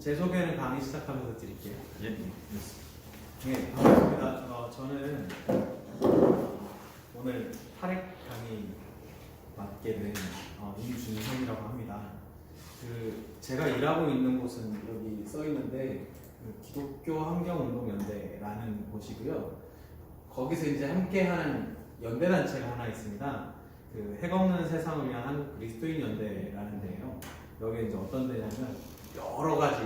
제 소개는 강의 시작하면서 드릴게요. 예. 네, 반갑습니다. 저는 오늘 탈핵 강의 맡게 된 임준성이라고 합니다. 제가 일하고 있는 곳은 여기 써 있는데 기독교 환경운동연대라는 곳이고요. 거기서 이제 함께하는 연대 단체가 하나 있습니다. 핵 없는 세상을 위한 한국 그리스도인 연대라는 데예요. 여기 이제 어떤 데냐면 여러 가지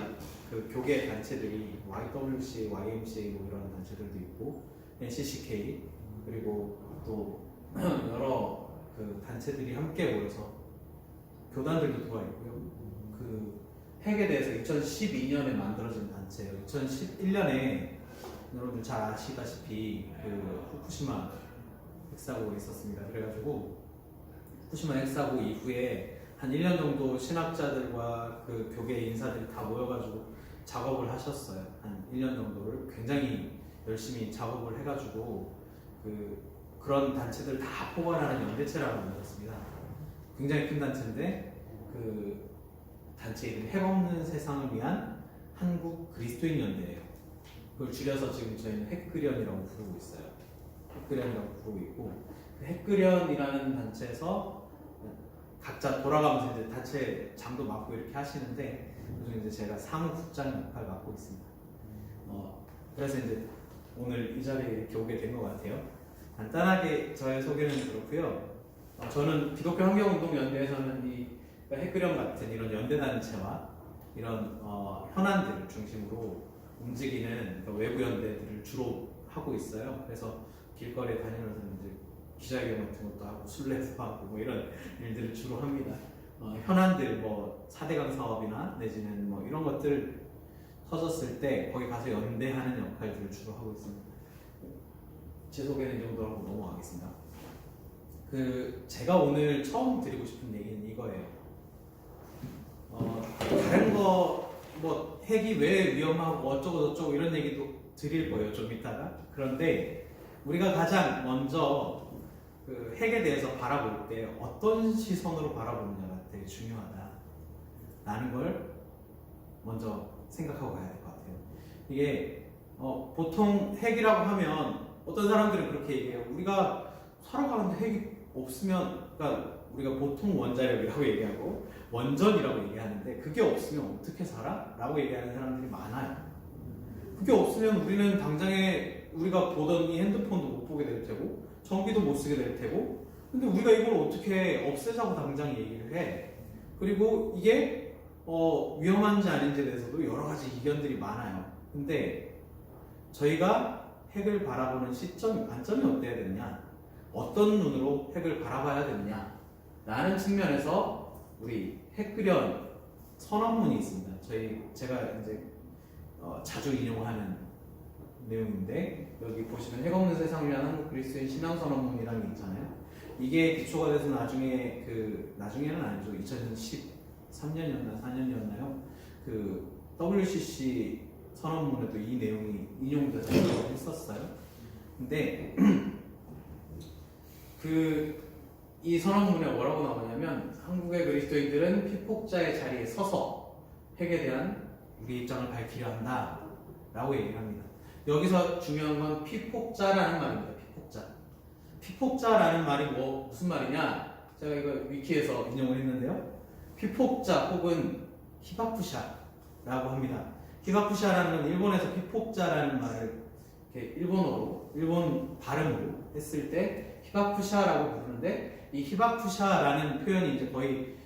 교계 단체들이 YWC, YMCA 뭐 이런 단체들도 있고 NCCK 그리고 또 여러 단체들이 함께 모여서 교단들도 들어와 있고요. 핵에 대해서 2012년에 만들어진 단체예요. 2011년에 여러분들 잘 아시다시피 후쿠시마 핵사고가 있었습니다. 그래가지고 후쿠시마 핵사고 이후에 한 1년 정도 신학자들과 교계 인사들이 다 모여가지고 작업을 하셨어요. 한 1년 정도를 굉장히 열심히 작업을 해가지고 그런 단체들을 다 포괄하는 연대체라고 만들었습니다. 굉장히 큰 단체인데 단체 이름이 핵 없는 세상을 위한 한국 그리스도인 연대예요. 그걸 줄여서 지금 저희는 핵그련이라고 부르고 있어요. 핵그련이라고 부르고 있고 핵그련이라는 단체에서 각자 돌아가면서 이제 단체 장도 맡고 이렇게 하시는데 요즘 이제 제가 사무국장 역할을 맡고 있습니다. 그래서 이제 오늘 이 자리에 이렇게 오게 된 것 같아요. 간단하게 저의 소개는 그렇고요. 저는 기독교 환경운동연대에서는 이 핵그련 같은 이런 연대단체와 이런 현안들을 중심으로 움직이는 외부 연대들을 주로 하고 있어요. 그래서 길거리에 다니면서 이제 기자회견 같은 것도 하고 술래도 하고 뭐 이런 일들을 주로 합니다. 현안들 뭐 4대강 사업이나 내지는 뭐 이런 것들 터졌을 때 거기 가서 연대하는 역할들을 주로 하고 있습니다. 제 소개는 이 정도로 하고 넘어가겠습니다. 제가 오늘 처음 드리고 싶은 얘기는 이거예요. 다른 거 뭐 핵이 왜 위험하고 어쩌고 저쩌고 이런 얘기도 드릴 거예요, 좀 이따가. 그런데 우리가 가장 먼저 핵에 대해서 바라볼 때 어떤 시선으로 바라보느냐가 되게 중요하다라는 걸 먼저 생각하고 가야 될 것 같아요. 이게 보통 핵이라고 하면 어떤 사람들은 그렇게 얘기해요. 우리가 살아가는데 핵이 없으면, 그러니까 우리가 보통 원자력이라고 얘기하고 원전이라고 얘기하는데 그게 없으면 어떻게 살아? 라고 얘기하는 사람들이 많아요. 그게 없으면 우리는 당장에 우리가 보던 이 핸드폰도 못 보게 될 테고 전기도 못 쓰게 될 테고, 근데 우리가 이걸 어떻게 없애자고 당장 얘기를 해. 그리고 이게 위험한지 아닌지에 대해서도 여러 가지 의견들이 많아요. 근데 저희가 핵을 바라보는 관점이 어때야 되느냐, 어떤 눈으로 핵을 바라봐야 되느냐 라는 측면에서 우리 핵그련 선언문이 있습니다. 제가 이제 자주 인용하는 내용인데, 여기 보시면 핵 없는 세상을 위한 한국 그리스도인 신앙선언문이라는 게 있잖아요. 이게 기초가 돼서 나중에는 아니죠. 2013년이었나 4년이었나요? WCC 선언문에도 이 내용이 인용돼서 했었어요. 근데 이 선언문에 뭐라고 나오냐면, 한국의 그리스도인들은 피폭자의 자리에 서서 핵에 대한 우리 입장을 밝히려 한다 라고 얘기를 합니다. 여기서 중요한 건 피폭자라는 말입니다. 피폭자라는 말이 무슨 말이냐, 제가 이거 위키에서 인용을 했는데요. 피폭자 혹은 히바쿠샤라고 합니다. 히바쿠샤라는 건 일본에서 피폭자라는 말을 이렇게 일본 발음으로 했을 때 히바쿠샤라고 부르는데, 이 히바쿠샤라는 표현이 이제 거의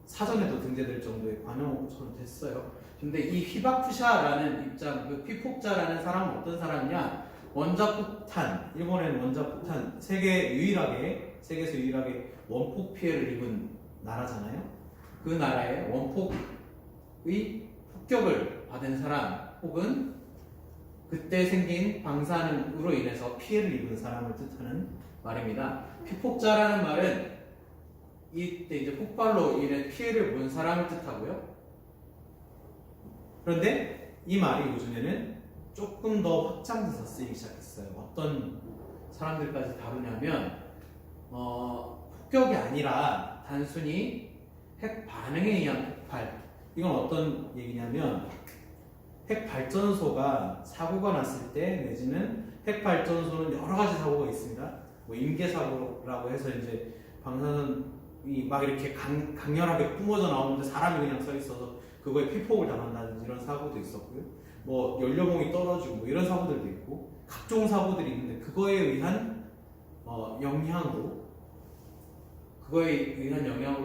사전에도 등재될 정도의 관용어처럼 됐어요. 근데 이 히바쿠샤라는 입장, 피폭자라는 사람은 어떤 사람이냐? 원자폭탄, 일본에는 원자폭탄, 세계에서 유일하게 원폭 피해를 입은 나라잖아요. 그 나라의 원폭의 폭격을 받은 사람, 혹은 그때 생긴 방사능으로 인해서 피해를 입은 사람을 뜻하는 말입니다. 피폭자라는 말은 이때 이제 폭발로 인해 피해를 본 사람을 뜻하고요. 그런데 이 말이 요즘에는 조금 더 확장돼서 쓰이기 시작했어요. 어떤 사람들까지 다루냐면 폭격이 아니라 단순히 핵 반응에 의한 폭발, 이건 어떤 얘기냐면 핵 발전소가 사고가 났을 때 내지는 핵 발전소는 여러 가지 사고가 있습니다. 뭐 임계 사고라고 해서 이제 방사선이 막 이렇게 강렬하게 뿜어져 나오는데 사람이 그냥 서 있어서 그거에 피폭을 당한다든지 이런 사고도 있었고요. 뭐 연료봉이 떨어지고 뭐 이런 사고들도 있고 각종 사고들이 있는데 그거에 의한 영향으로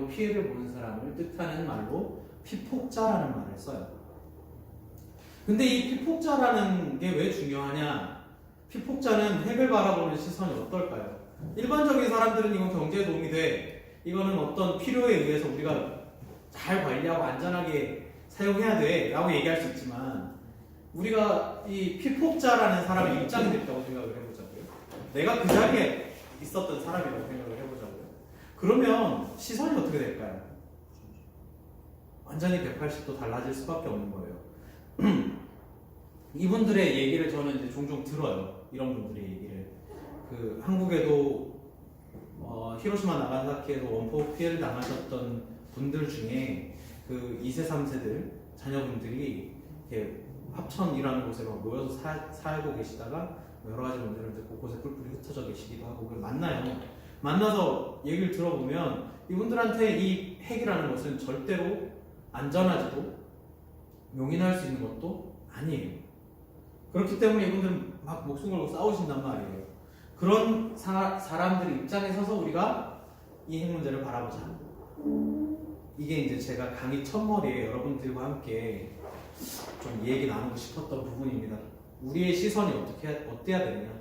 피해를 보는 사람을 뜻하는 말로 피폭자라는 말을 써요. 근데 이 피폭자라는 게 왜 중요하냐? 피폭자는 핵을 바라보는 시선이 어떨까요? 일반적인 사람들은 이건 경제에 도움이 돼. 이거는 어떤 필요에 의해서 우리가 잘 관리하고 안전하게 사용해야 돼 라고 얘기할 수 있지만 우리가 이 피폭자라는 사람의 입장이 됐다고 생각을 해보자고요. 내가 그 자리에 있었던 사람이라고 생각을 해보자고요. 그러면 시선이 어떻게 될까요? 완전히 180도 달라질 수밖에 없는 거예요. 이분들의 얘기를 저는 이제 종종 들어요. 이런 분들의 얘기를. 그 한국에도 히로시마 나가사키에도 원폭 피해를 당하셨던 분들 중에 그 2세, 3세들 자녀분들이 이렇게 합천이라는 곳에 막 모여서 살고 계시다가 여러 가지 문제를 이제 곳곳에 뿔뿔이 흩어져 계시기도 하고 그걸 만나요. 만나서 얘기를 들어보면 이분들한테 이 핵이라는 것은 절대로 안전하지도 용인할 수 있는 것도 아니에요. 그렇기 때문에 이분들은 막 목숨 걸고 싸우신단 말이에요. 그런 사람들 입장에 서서 우리가 이 핵 문제를 바라보자. 이게 이제 제가 강의 첫머리에 여러분들과 함께 좀 얘기 나누고 싶었던 부분입니다. 우리의 시선이 어때야 되느냐.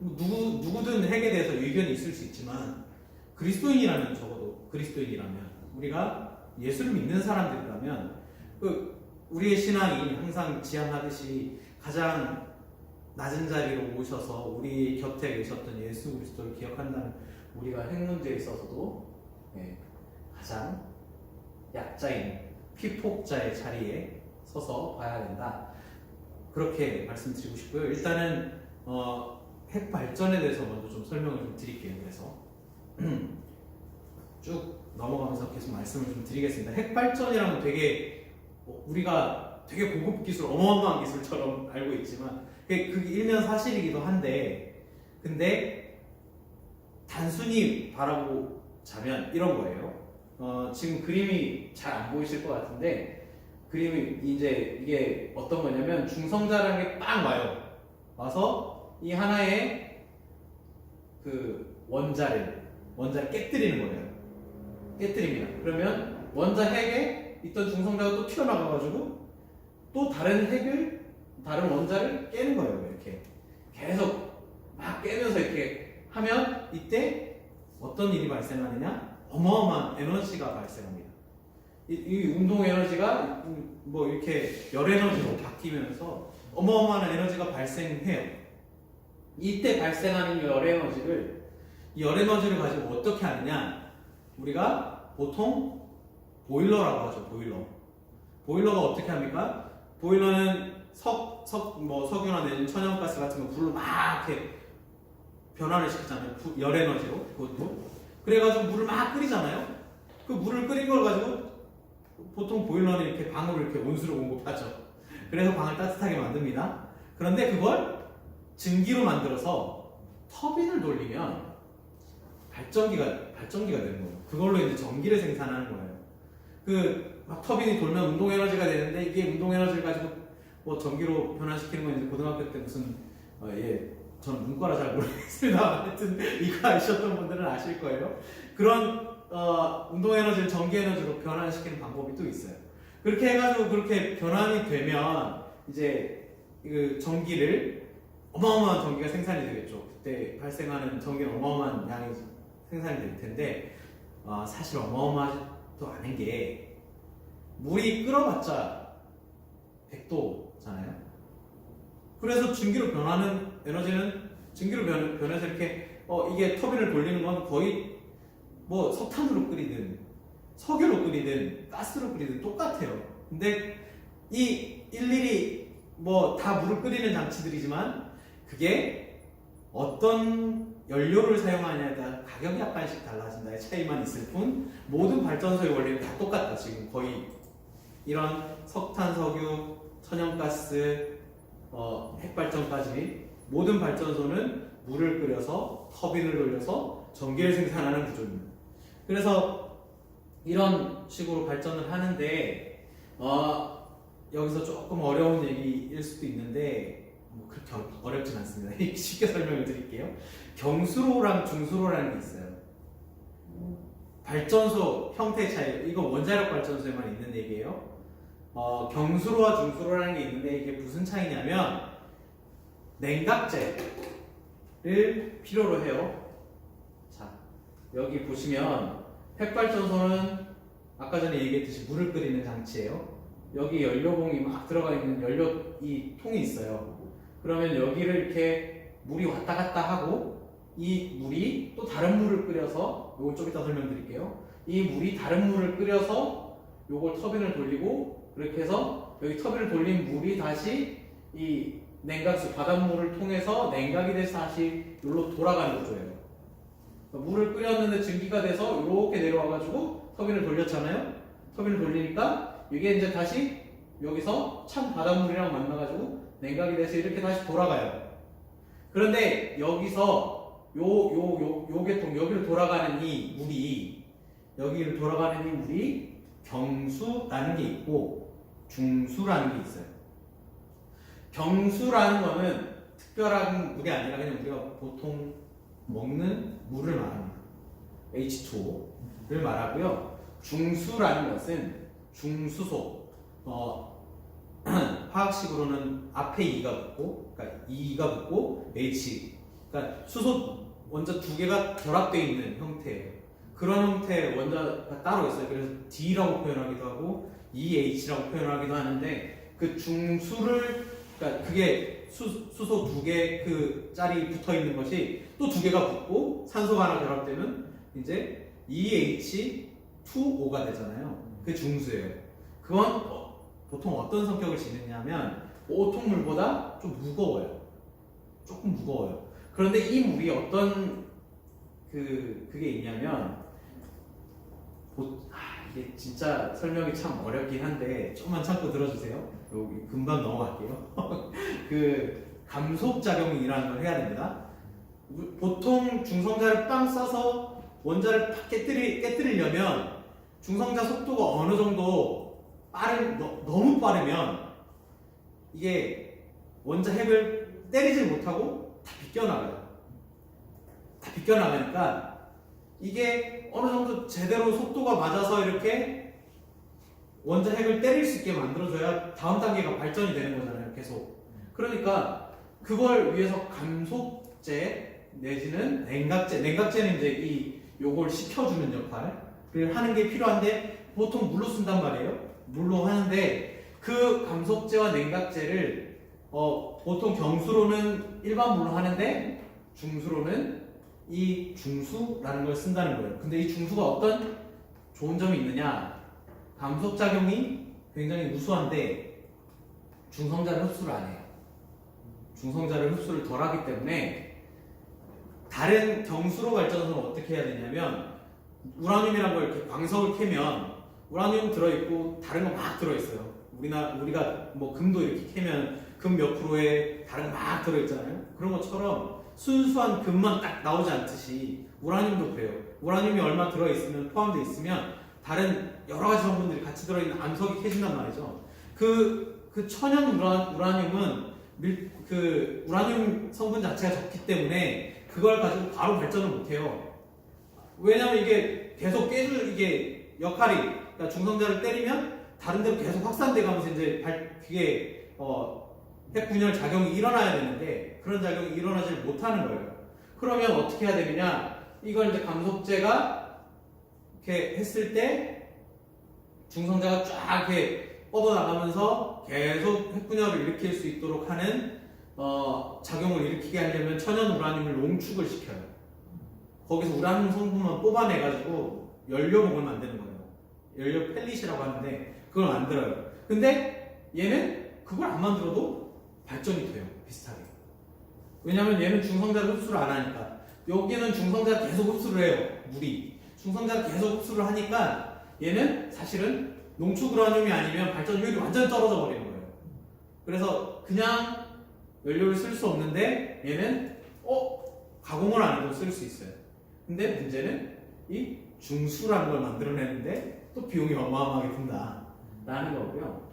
누구든 핵에 대해서 의견이 있을 수 있지만 그리스도인이라면 적어도 그리스도인이라면 우리가 예수를 믿는 사람들이라면 우리의 신앙이 항상 지향하듯이 가장 낮은 자리로 오셔서 우리 곁에 계셨던 예수 그리스도를 기억한다는 우리가 핵 문제에 있어서도 가장 약자인 피폭자의 자리에 서서 봐야 된다. 그렇게 말씀드리고 싶고요. 일단은 핵 발전에 대해서 먼저 좀 설명을 좀 드릴게요. 그래서 쭉 넘어가면서 계속 말씀을 좀 드리겠습니다. 핵 발전이라면 되게 우리가 되게 고급 기술, 어마어마한 기술처럼 알고 있지만 그게 일면 사실이기도 한데 근데 단순히 바라보자면 이런 거예요. 지금 그림이 잘 안 보이실 것 같은데 그림이 이제 이게 어떤 거냐면 중성자라는 게 빵 와서 이 하나의 그 원자를 깨뜨리는 거예요. 깨뜨립니다. 그러면 원자 핵에 있던 중성자가 또 튀어나가가지고 또 다른 원자를 깨는 거예요. 이렇게 계속 막 깨면서 이렇게 하면 이때 어떤 일이 발생하느냐? 어마어마한 에너지가 발생합니다. 이 운동 에너지가 뭐 이렇게 열 에너지로 바뀌면서 어마어마한 에너지가 발생해요. 이때 발생하는 열 에너지를 가지고 어떻게 하느냐? 우리가 보통 보일러라고 하죠. 보일러가 어떻게 합니까? 보일러는 석유나 내지는 천연가스 같은 거 불로 막 이렇게 변화를 시키잖아요. 열 에너지로 그것도. 그래가지고 물을 막 끓이잖아요. 그 물을 끓인 걸 가지고 보통 보일러는 이렇게 방으로 이렇게 온수를 공급하죠. 그래서 방을 따뜻하게 만듭니다. 그런데 그걸 증기로 만들어서 터빈을 돌리면 발전기가 되는 거예요. 그걸로 이제 전기를 생산하는 거예요. 막 터빈이 돌면 운동 에너지가 되는데 이게 운동 에너지를 가지고 뭐 전기로 변환시키는 건 이제 고등학교 때 무슨 저는 문과라 잘 모르겠습니다. 하여튼 이거 아셨던 분들은 아실 거예요. 그런 운동 에너지를 전기 에너지로 변환시키는 방법이 또 있어요. 그렇게 해가지고 그렇게 변환이 되면 이제 그 어마어마한 전기가 생산이 되겠죠. 그때 발생하는 전기는 어마어마한 양이 생산이 될 텐데 사실 어마어마하지도 않은 게 물이 끓어봤자 100도잖아요. 그래서 증기로 변하는 에너지는 증기로 변해서 이렇게 이게 터빈을 돌리는 건 거의 뭐 석탄으로 끓이든 석유로 끓이든 가스로 끓이든 똑같아요. 근데 이 일일이 뭐 다 물을 끓이는 장치들이지만 그게 어떤 연료를 사용하냐에 따라 가격이 약간씩 달라진다의 차이만 있을 뿐 모든 발전소의 원리는 다 똑같다. 지금 거의 이런 석탄, 석유, 천연가스, 핵발전까지 모든 발전소는 물을 끓여서 터빈을 돌려서 전기를 생산하는 구조입니다. 그래서 이런 식으로 발전을 하는데 여기서 조금 어려운 얘기일 수도 있는데 뭐 그렇게 어렵진 않습니다. 쉽게 설명을 드릴게요. 경수로랑 중수로라는 게 있어요. 발전소 형태 차이, 이거 원자력 발전소에만 있는 얘기예요. 경수로와 중수로라는 게 있는데 이게 무슨 차이냐면 냉각제를 필요로 해요. 자, 여기 보시면 핵발전소는 아까 전에 얘기했듯이 물을 끓이는 장치예요. 여기 연료봉이 막 들어가 있는 연료 이 통이 있어요. 그러면 여기를 이렇게 물이 왔다 갔다 하고 이 물이 또 다른 물을 끓여서, 요거 좀 이따 설명드릴게요. 이 물이 다른 물을 끓여서 요걸 터빈을 돌리고, 그렇게 해서 여기 터빈을 돌린 물이 다시 이 냉각수 바닷물을 통해서 냉각이 돼서 다시 여기로 돌아가는 구조예요. 그러니까 물을 끓였는데 증기가 돼서 이렇게 내려와가지고 터빈을 돌렸잖아요. 터빈을 돌리니까 이게 이제 다시 여기서 찬 바닷물이랑 만나가지고 냉각이 돼서 이렇게 다시 돌아가요. 그런데 여기서 요 계통, 여기로 돌아가는 이 물이, 여기를 돌아가는 이 물이 경수라는 게 있고 중수라는 게 있어요. 경수라는 거는 특별한 물이 아니라 그냥 우리가 보통 먹는 물을 말합니다. H2O를 말하고요. 중수라는 것은 중수소, 화학식으로는 앞에 E가 붙고, 그러니까 E가 붙고 H, 그러니까 수소 원자 두 개가 결합되어 있는 형태예요. 그런 형태의 원자가 따로 있어요. 그래서 D라고 표현하기도 하고 EH라고 표현하기도 하는데, 그 중수를, 그러니까 그게 수소 두 개 그 짤이 붙어 있는 것이 또 두 개가 붙고 산소가 하나 결합되면 이제 EH2O가 되잖아요. 그게 중수예요. 그건 보통 어떤 성격을 지니냐면 오통물보다 좀 무거워요. 조금 무거워요. 그런데 이 물이 어떤 그게 있냐면, 이게 진짜 설명이 참 어렵긴 한데 조금만 참고 들어주세요. 여기 금방 넘어갈게요. 그 감속작용이라는 걸 해야 됩니다. 보통 중성자를 빵 싸서 원자를 팍 깨뜨리려면 중성자 속도가 어느 정도 너무 빠르면 이게 원자 핵을 때리질 못하고 다 비껴나가요. 다 비껴나가니까 이게 어느 정도 제대로 속도가 맞아서 이렇게 원자 핵을 때릴 수 있게 만들어줘야 다음 단계가 발전이 되는 거잖아요. 계속. 그러니까 그걸 위해서 감속제 내지는 냉각제는 이제 요걸 식혀주는 역할을 하는 게 필요한데 보통 물로 쓴단 말이에요. 물로 하는데 그 감속제와 냉각제를 보통 경수로는 일반 물로 하는데 중수로는 이 중수라는 걸 쓴다는 거예요. 근데 이 중수가 어떤 좋은 점이 있느냐? 감속작용이 굉장히 우수한데 중성자를 흡수를 안 해요. 중성자를 흡수를 덜 하기 때문에 다른 경수로 발전소는 어떻게 해야 되냐면, 우라늄이라는 걸 이렇게 광석을 캐면 우라늄 들어있고 다른 거 막 들어있어요. 우리가 뭐 금도 이렇게 캐면 금 몇 프로에 다른 거 막 들어있잖아요. 그런 것처럼 순수한 금만 딱 나오지 않듯이 우라늄도 그래요. 우라늄이 얼마 들어있으면, 포함되어 있으면 다른 여러 가지 성분들이 같이 들어있는 암석이 캐진단 말이죠. 그 천연 우라늄은 그 우라늄 성분 자체가 적기 때문에 그걸 가지고 바로 발전을 못해요. 왜냐면 이게 계속 이게 역할이, 그러니까 중성자를 때리면 다른 데로 계속 확산돼 가면서 이제 그게 핵 분열 작용이 일어나야 되는데 그런 작용이 일어나지 못하는 거예요. 그러면 어떻게 해야 되느냐? 이걸 이제 감속제가 이렇게 했을 때 중성자가 쫙 이렇게 뻗어나가면서 계속 핵 분열을 일으킬 수 있도록 하는 작용을 일으키게 하려면 천연 우라늄을 농축을 시켜요. 거기서 우라늄 성분만 뽑아내가지고 연료봉을 만드는 거예요. 연료 펠릿이라고 하는데 그걸 만들어요. 근데 얘는 그걸 안 만들어도 발전이 돼요. 비슷하게. 왜냐면 얘는 중성자를 흡수를 안 하니까. 여기는 중성자가 계속 흡수를 해요. 물이. 중성자가 계속 흡수를 하니까 얘는 사실은 농축 우라늄이 아니면 발전 효율이 완전히 떨어져 버리는 거예요. 그래서 그냥 연료를 쓸 수 없는데 얘는 가공을 안 해도 쓸 수 있어요. 근데 문제는 이 중수라는 걸 만들어내는데 또 비용이 어마어마하게 든다라는 거고요.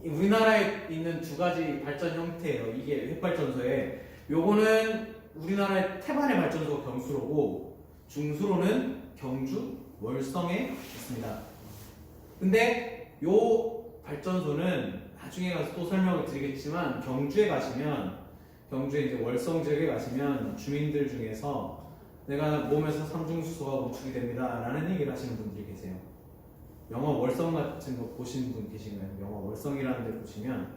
우리나라에 있는 두 가지 발전 형태예요. 이게 핵발전소에 요거는 우리나라의 태반의 발전소 경수로고 중수로는 경주, 월성에 있습니다. 근데 요 발전소는 나중에 가서 또 설명을 드리겠지만 경주에 이제 월성 지역에 가시면 주민들 중에서 내가 몸에서 삼중수소가 검출이 됩니다 라는 얘기를 하시는 분들이 계세요. 영화 월성 같은 거 보신 분 계신가요? 영화 월성이라는 데 보시면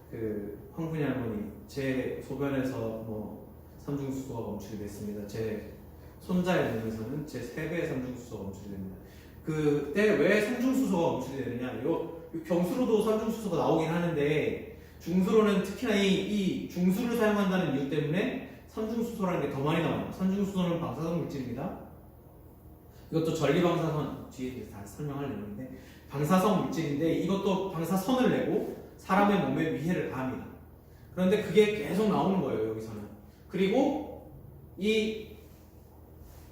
그 황분이 할머니 제 소변에서 뭐 삼중수소가 검출이 됐습니다. 제 손자의 몸에서는 제 3배의 삼중수소가 검출이 됩니다. 그때 왜 삼중수소가 검출이 되느냐? 요 경수로도 삼중수소가 나오긴 하는데 중수로는 특히나 이 중수를 사용한다는 이유 때문에 삼중수소라는 게 더 많이 나와요. 삼중수소는 방사성 물질입니다. 이것도 전리방사선 뒤에 다 설명할 내용인데 방사성 물질인데 이것도 방사선을 내고 사람의 몸에 위해를 가합니다. 그런데 그게 계속 나오는 거예요, 여기서는. 그리고 이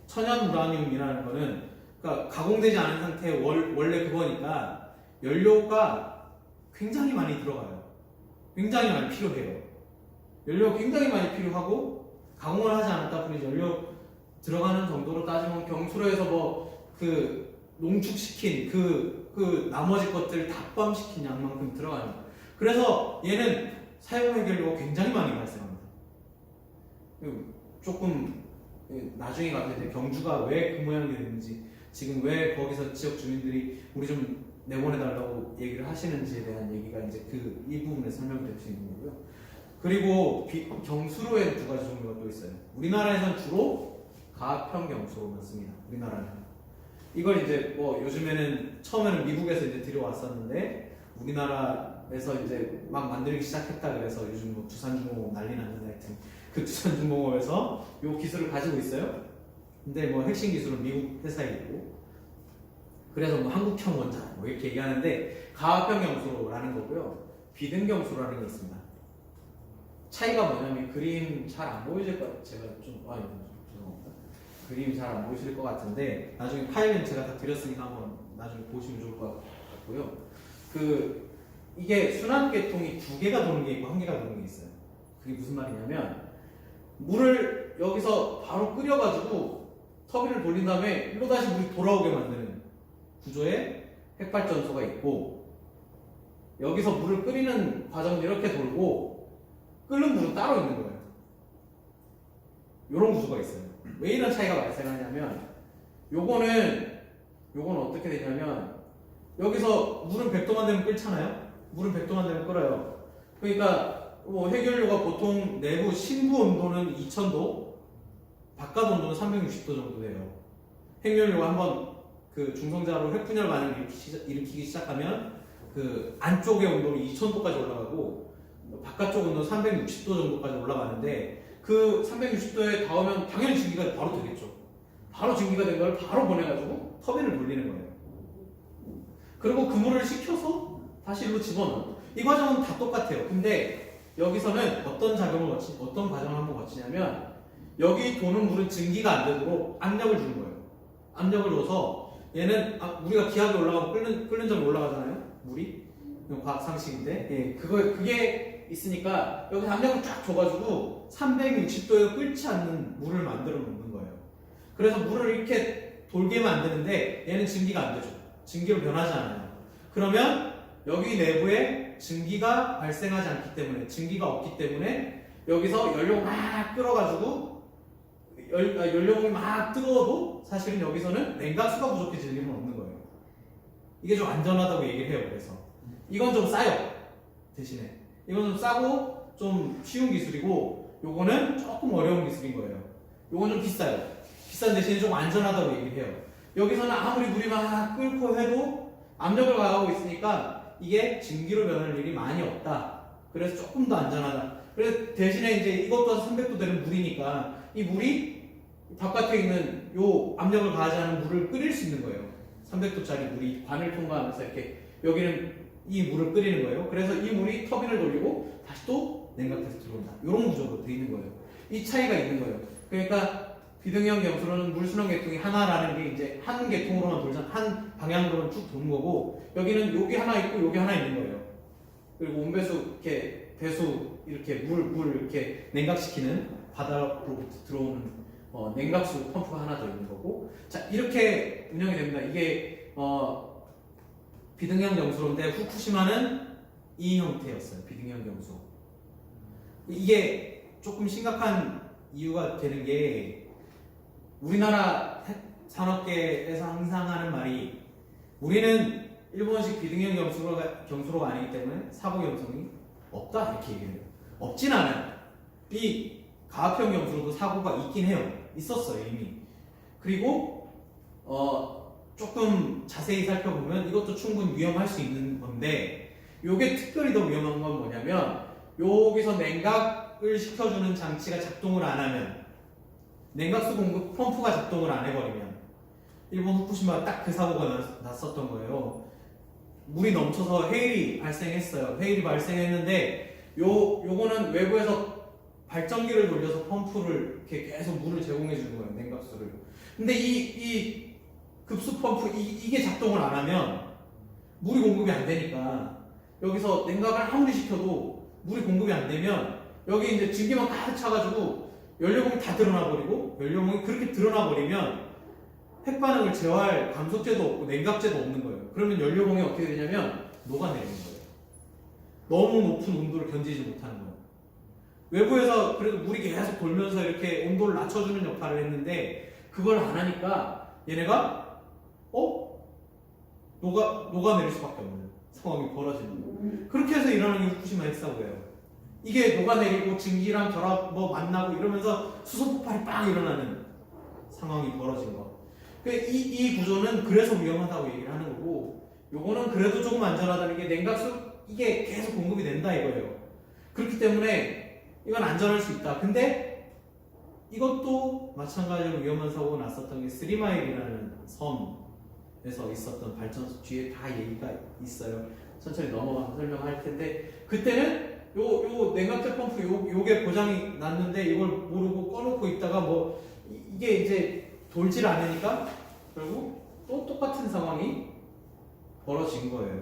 천연 우라늄이라는 거는 그러니까 가공되지 않은 상태의 원래 그거니까 연료가 굉장히 많이 들어가요. 굉장히 많이 필요해요. 연료가 굉장히 많이 필요하고 가공을 하지 않았다 보니 연료 들어가는 정도로 따지면 경수로에서 뭐 그 농축시킨 그 나머지 것들 다 포함시킨 양만큼 들어가는 거예요. 그래서 얘는 사용 해결료가 굉장히 많이 발생합니다. 조금 나중에 가서 이제 경주가 왜 그 모양이 됐는지 지금 왜 거기서 지역 주민들이 우리 좀 내보내달라고 얘기를 하시는지에 대한 얘기가 이제 이 부분에 설명될 수 있는 거고요. 그리고 경수로에는 두 가지 종류가 또 있어요. 우리나라에선 주로 가합형 경수로만 씁니다. 우리나라는. 이걸 이제 뭐 요즘에는 처음에는 미국에서 이제 들여왔었는데 우리나라에서 이제 막 만들기 시작했다 그래서 요즘 뭐 두산중공업 난리 났는데 하여튼 그 두산중공업에서 요 기술을 가지고 있어요. 근데 뭐 핵심 기술은 미국 회사에 있고 그래서 뭐 한국형 원자 뭐 이렇게 얘기하는데 가합형 경수로라는 거고요. 비등 경수로라는 게 있습니다. 차이가 뭐냐면 그림 잘 안 보이실 것 같아요. 제가 좀 죄송합니다. 그림 잘 안 보이실 것 같은데 나중에 파일은 제가 다 드렸으니까 한번 나중에 보시면 좋을 것 같고요. 이게 순환계통이 2개가 도는 게 있고 1개가 도는 게 있어요. 그게 무슨 말이냐면 물을 여기서 바로 끓여가지고 터빈을 돌린 다음에 일로 다시 물이 돌아오게 만드는 구조의 핵발전소가 있고 여기서 물을 끓이는 과정은 이렇게 돌고 끓는 물은 따로 있는 거예요. 이런 구조가 있어요. 왜 이런 차이가 발생하냐면 요거는 어떻게 되냐면 여기서 물은 100도만 되면 끓잖아요. 물은 100도만 되면 끓어요. 그러니까 뭐 해결료가 보통 내부 신부 온도는 2000도, 바깥 온도는 360도 정도 돼요. 핵연료가 한번 그 중성자로 핵분열 반응을 일으키기 시작하면 그 안쪽의 온도는 2000도까지 올라가고 바깥쪽 온도는 360도 정도까지 올라가는데 그 360도에 닿으면 당연히 증기가 바로 되겠죠. 바로 증기가 된 걸 바로 보내가지고 터빈을 돌리는 거예요. 그리고 그 물을 식혀서 다시 일로 집어넣어요. 이 과정은 다 똑같아요. 근데 여기서는 어떤 과정을 한번 거치냐면 여기 도는 물은 증기가 안 되도록 압력을 주는 거예요. 압력을 줘서 얘는 우리가 기압이 올라가고 끓는 점이 올라가잖아요. 물이 과학 상식인데 그게 있으니까 여기서 압력을 쫙 줘가지고 360도에 끓지 않는 물을 만들어 놓는 거예요. 그래서 물을 이렇게 돌게 만드는데 얘는 증기가 안 되죠. 증기로 변하지 않아요. 그러면 여기 내부에 증기가 발생하지 않기 때문에 증기가 없기 때문에 여기서 연료가 막 끓어가지고 연료가 막 뜨거워도 사실은 여기서는 냉각수가 부족해질 일은 없는 거예요. 이게 좀 안전하다고 얘기를 해요. 그래서 이건 좀 싸요. 대신에 이건 좀 싸고 좀 쉬운 기술이고 요거는 조금 어려운 기술인 거예요. 요건 좀 비싸요. 비싼 대신에 좀 안전하다고 얘기를 해요. 여기서는 아무리 물이 막 끓고 해도 압력을 가하고 있으니까 이게 증기로 변할 일이 많이 없다. 그래서 조금 더 안전하다. 그래서 대신에 이제 이것도 300도 되는 물이니까 이 물이 바깥에 있는 요 압력을 가하지 않은 물을 끓일 수 있는 거예요. 300도짜리 물이 관을 통과하면서 이렇게 여기는 이 물을 끓이는 거예요. 그래서 이 물이 터빈을 돌리고 다시 또 냉각돼서 들어온다. 이런 구조로 되어 있는 거예요. 이 차이가 있는 거예요. 그러니까 비등형 경수로는 물순환 계통이 하나라는 게 이제 한 계통으로만 돌잖아. 한 방향으로만 쭉 도는 거고, 여기는 여기 하나 있고 여기 하나 있는 거예요. 그리고 온배수 이렇게 배수 이렇게 물 이렇게 냉각시키는 바닥으로부터 들어오는 냉각수 펌프가 하나 더 있는 거고, 자 이렇게 운영이 됩니다. 이게 비등형 경수로인데 후쿠시마는 이 형태였어요. 비등형 경수. 이게 조금 심각한 이유가 되는 게, 우리나라 산업계에서 항상 하는 말이, 우리는 일본식 비등형 경수로가 아니기 때문에 사고 위험성이 없다 이렇게 얘기해요. 없진 않아요. 이 가압형 경수로도 사고가 있긴 해요. 있었어요 이미. 그리고 조금 자세히 살펴보면 이것도 충분히 위험할 수 있는 건데, 요게 특별히 더 위험한 건 뭐냐면, 여기서 냉각을 시켜주는 장치가 작동을 안 하면, 냉각수 공급 펌프가 작동을 안 해버리면, 일본 후쿠시마가 딱 그 사고가 났었던 거예요. 물이 넘쳐서 해일이 발생했어요. 해일이 발생했는데 요거는 외부에서 발전기를 돌려서 펌프를 이렇게 계속 물을 제공해 주는 거예요. 냉각수를. 근데 이 급수 펌프 이게 작동을 안 하면 물이 공급이 안 되니까, 여기서 냉각을 아무리 시켜도 물이 공급이 안 되면 여기 이제 증기만 가득 차가지고 연료봉이 다 드러나 버리고, 연료봉이 그렇게 드러나 버리면 핵반응을 제어할 감속제도 없고 냉각제도 없는 거예요. 그러면 연료봉이 어떻게 되냐면 녹아내리는 거예요. 너무 높은 온도를 견디지 못하는 거예요. 외부에서 그래도 물이 계속 돌면서 이렇게 온도를 낮춰주는 역할을 했는데, 그걸 안 하니까 얘네가 녹아내릴 수밖에 없는 상황이 벌어지는 거예요. 그렇게 해서 일어나는 게 후쿠시마 핵사고예요. 이게 녹아내리고 증기랑 결합 만나고 이러면서 수소 폭발이 빵 일어나는 상황이 벌어진 거. 이 구조는 그래서 위험하다고 얘기를 하는 거고, 요거는 그래도 조금 안전하다는 게, 냉각수 이게 계속 공급이 된다 이거예요. 그렇기 때문에 이건 안전할 수 있다. 근데 이것도 마찬가지로 위험한 사고가 났었던 게 스리마일이라는 섬에서 있었던 발전소 뒤에 다 얘기가 있어요. 천천히 넘어가서 설명할 텐데, 그때는 요 냉각제 펌프 요게 고장이 났는데 이걸 모르고 꺼놓고 있다가 이게 이제 돌질 않으니까 결국 또 똑같은 상황이 벌어진 거예요.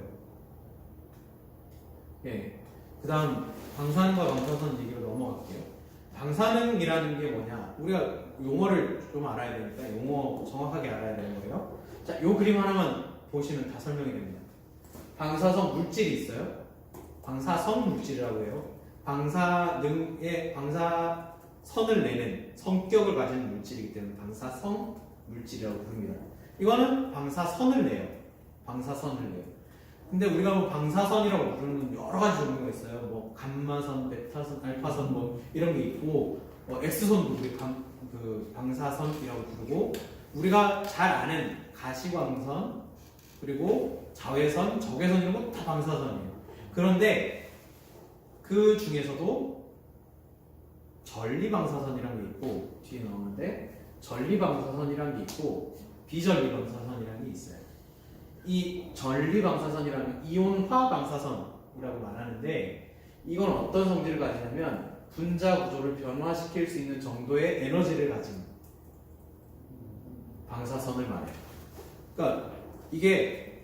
예. 그 다음 방사능과 방사선 얘기로 넘어갈게요. 방사능이라는 게 뭐냐, 우리가 용어를 좀 알아야 되니까 용어 정확하게 알아야 되는 거예요. 자, 요 그림 하나만 보시면 다 설명이 됩니다. 방사선 물질이 있어요. 방사성 물질이라고 해요. 방사선을 내는 성격을 가진 물질이기 때문에 방사성 물질이라고 부릅니다. 이거는 방사선을 내요. 방사선을 내요. 근데 우리가 방사선이라고 부르는 건 여러 가지 종류가 있어요. 감마선, 베타선, 알파선 이런 게 있고, X선도 우리 방사선이라고 부르고, 우리가 잘 아는 가시광선, 그리고 자외선, 적외선 이런 거 다 방사선이에요. 그런데 그 중에서도 전리방사선이라는 게 있고, 뒤에 나오는데 전리방사선이라는 게 있고 비전리방사선이라는 게 있어요. 이 전리방사선이라는 이온화 방사선이라고 말하는데, 이건 어떤 성질을 가지냐면 분자 구조를 변화시킬 수 있는 정도의 에너지를 가진 방사선을 말해요. 그러니까 이게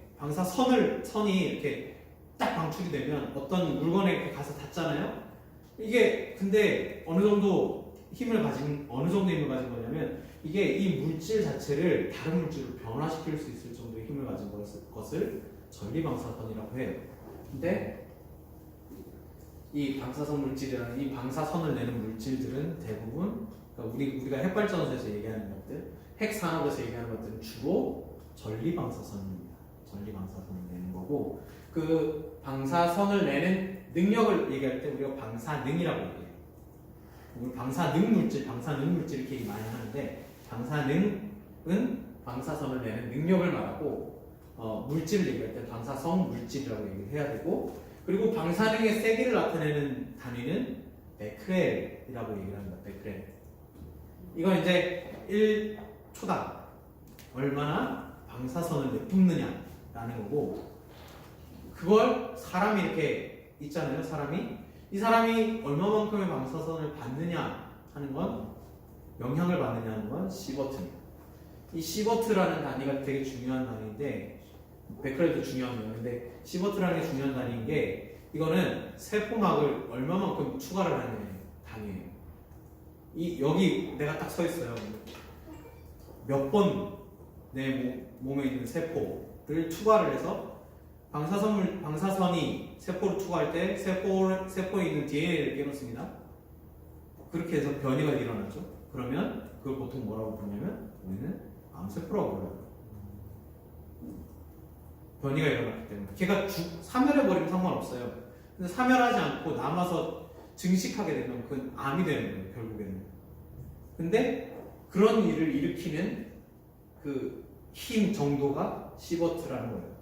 선이 이렇게 딱 방출이 되면 어떤 물건에 가서 닿잖아요. 이게 근데 어느 정도 힘을 가진 거냐면, 이게 이 물질 자체를 다른 물질로 변화시킬 수 있을 정도의 힘을 가진 것을 전리방사선이라고 해요. 근데 이 방사선 물질이라는, 이 방사선을 내는 물질들은 대부분, 그러니까 우리가 핵발전소에서 얘기하는 것들, 핵산업에서 얘기하는 것들은 주로 전리방사선입니다. 전리방사선을 내는 거고, 그 방사선을 내는 능력을 얘기할 때 우리가 방사능이라고 얘기해요. 우리 방사능 물질 이렇게 얘기 많이 하는데, 방사능은 방사선을 내는 능력을 말하고, 물질을 얘기할 때 방사성 물질이라고 얘기를 해야 되고, 그리고 방사능의 세기를 나타내는 단위는 베크렐이라고 얘기를 합니다. 베크렐. 이건 이제 1초당 얼마나 방사선을 내뿜느냐라는 거고, 그걸 사람이 이렇게 있잖아요. 이 사람이 얼마만큼의 방사선을 받느냐 하는 건, 영향을 받느냐 하는 건 시버트입니다. 이 시버트라는 단위가 되게 중요한 단위인데, 베크렐도 중요합니다. 근데 시버트라는 게 중요한 단위인 게, 이거는 세포막을 얼마만큼 추가를 하는 단위예요. 여기 내가 딱 서 있어요. 몇 번 내 몸에 있는 세포를 추가를 해서 방사선이 세포를 추가할 때 세포에 있는 DNA를 깨놓습니다. 그렇게 해서 변이가 일어나죠. 그러면 그걸 보통 뭐라고 부르냐면 우리는 암세포라고 불러요. 변이가 일어났기 때문에 걔가 사멸해버리면 상관없어요. 근데 사멸하지 않고 남아서 증식하게 되면 그건 암이 되는 거예요. 결국에는. 근데 그런 일을 일으키는 그 힘 정도가 시버트라는 거예요.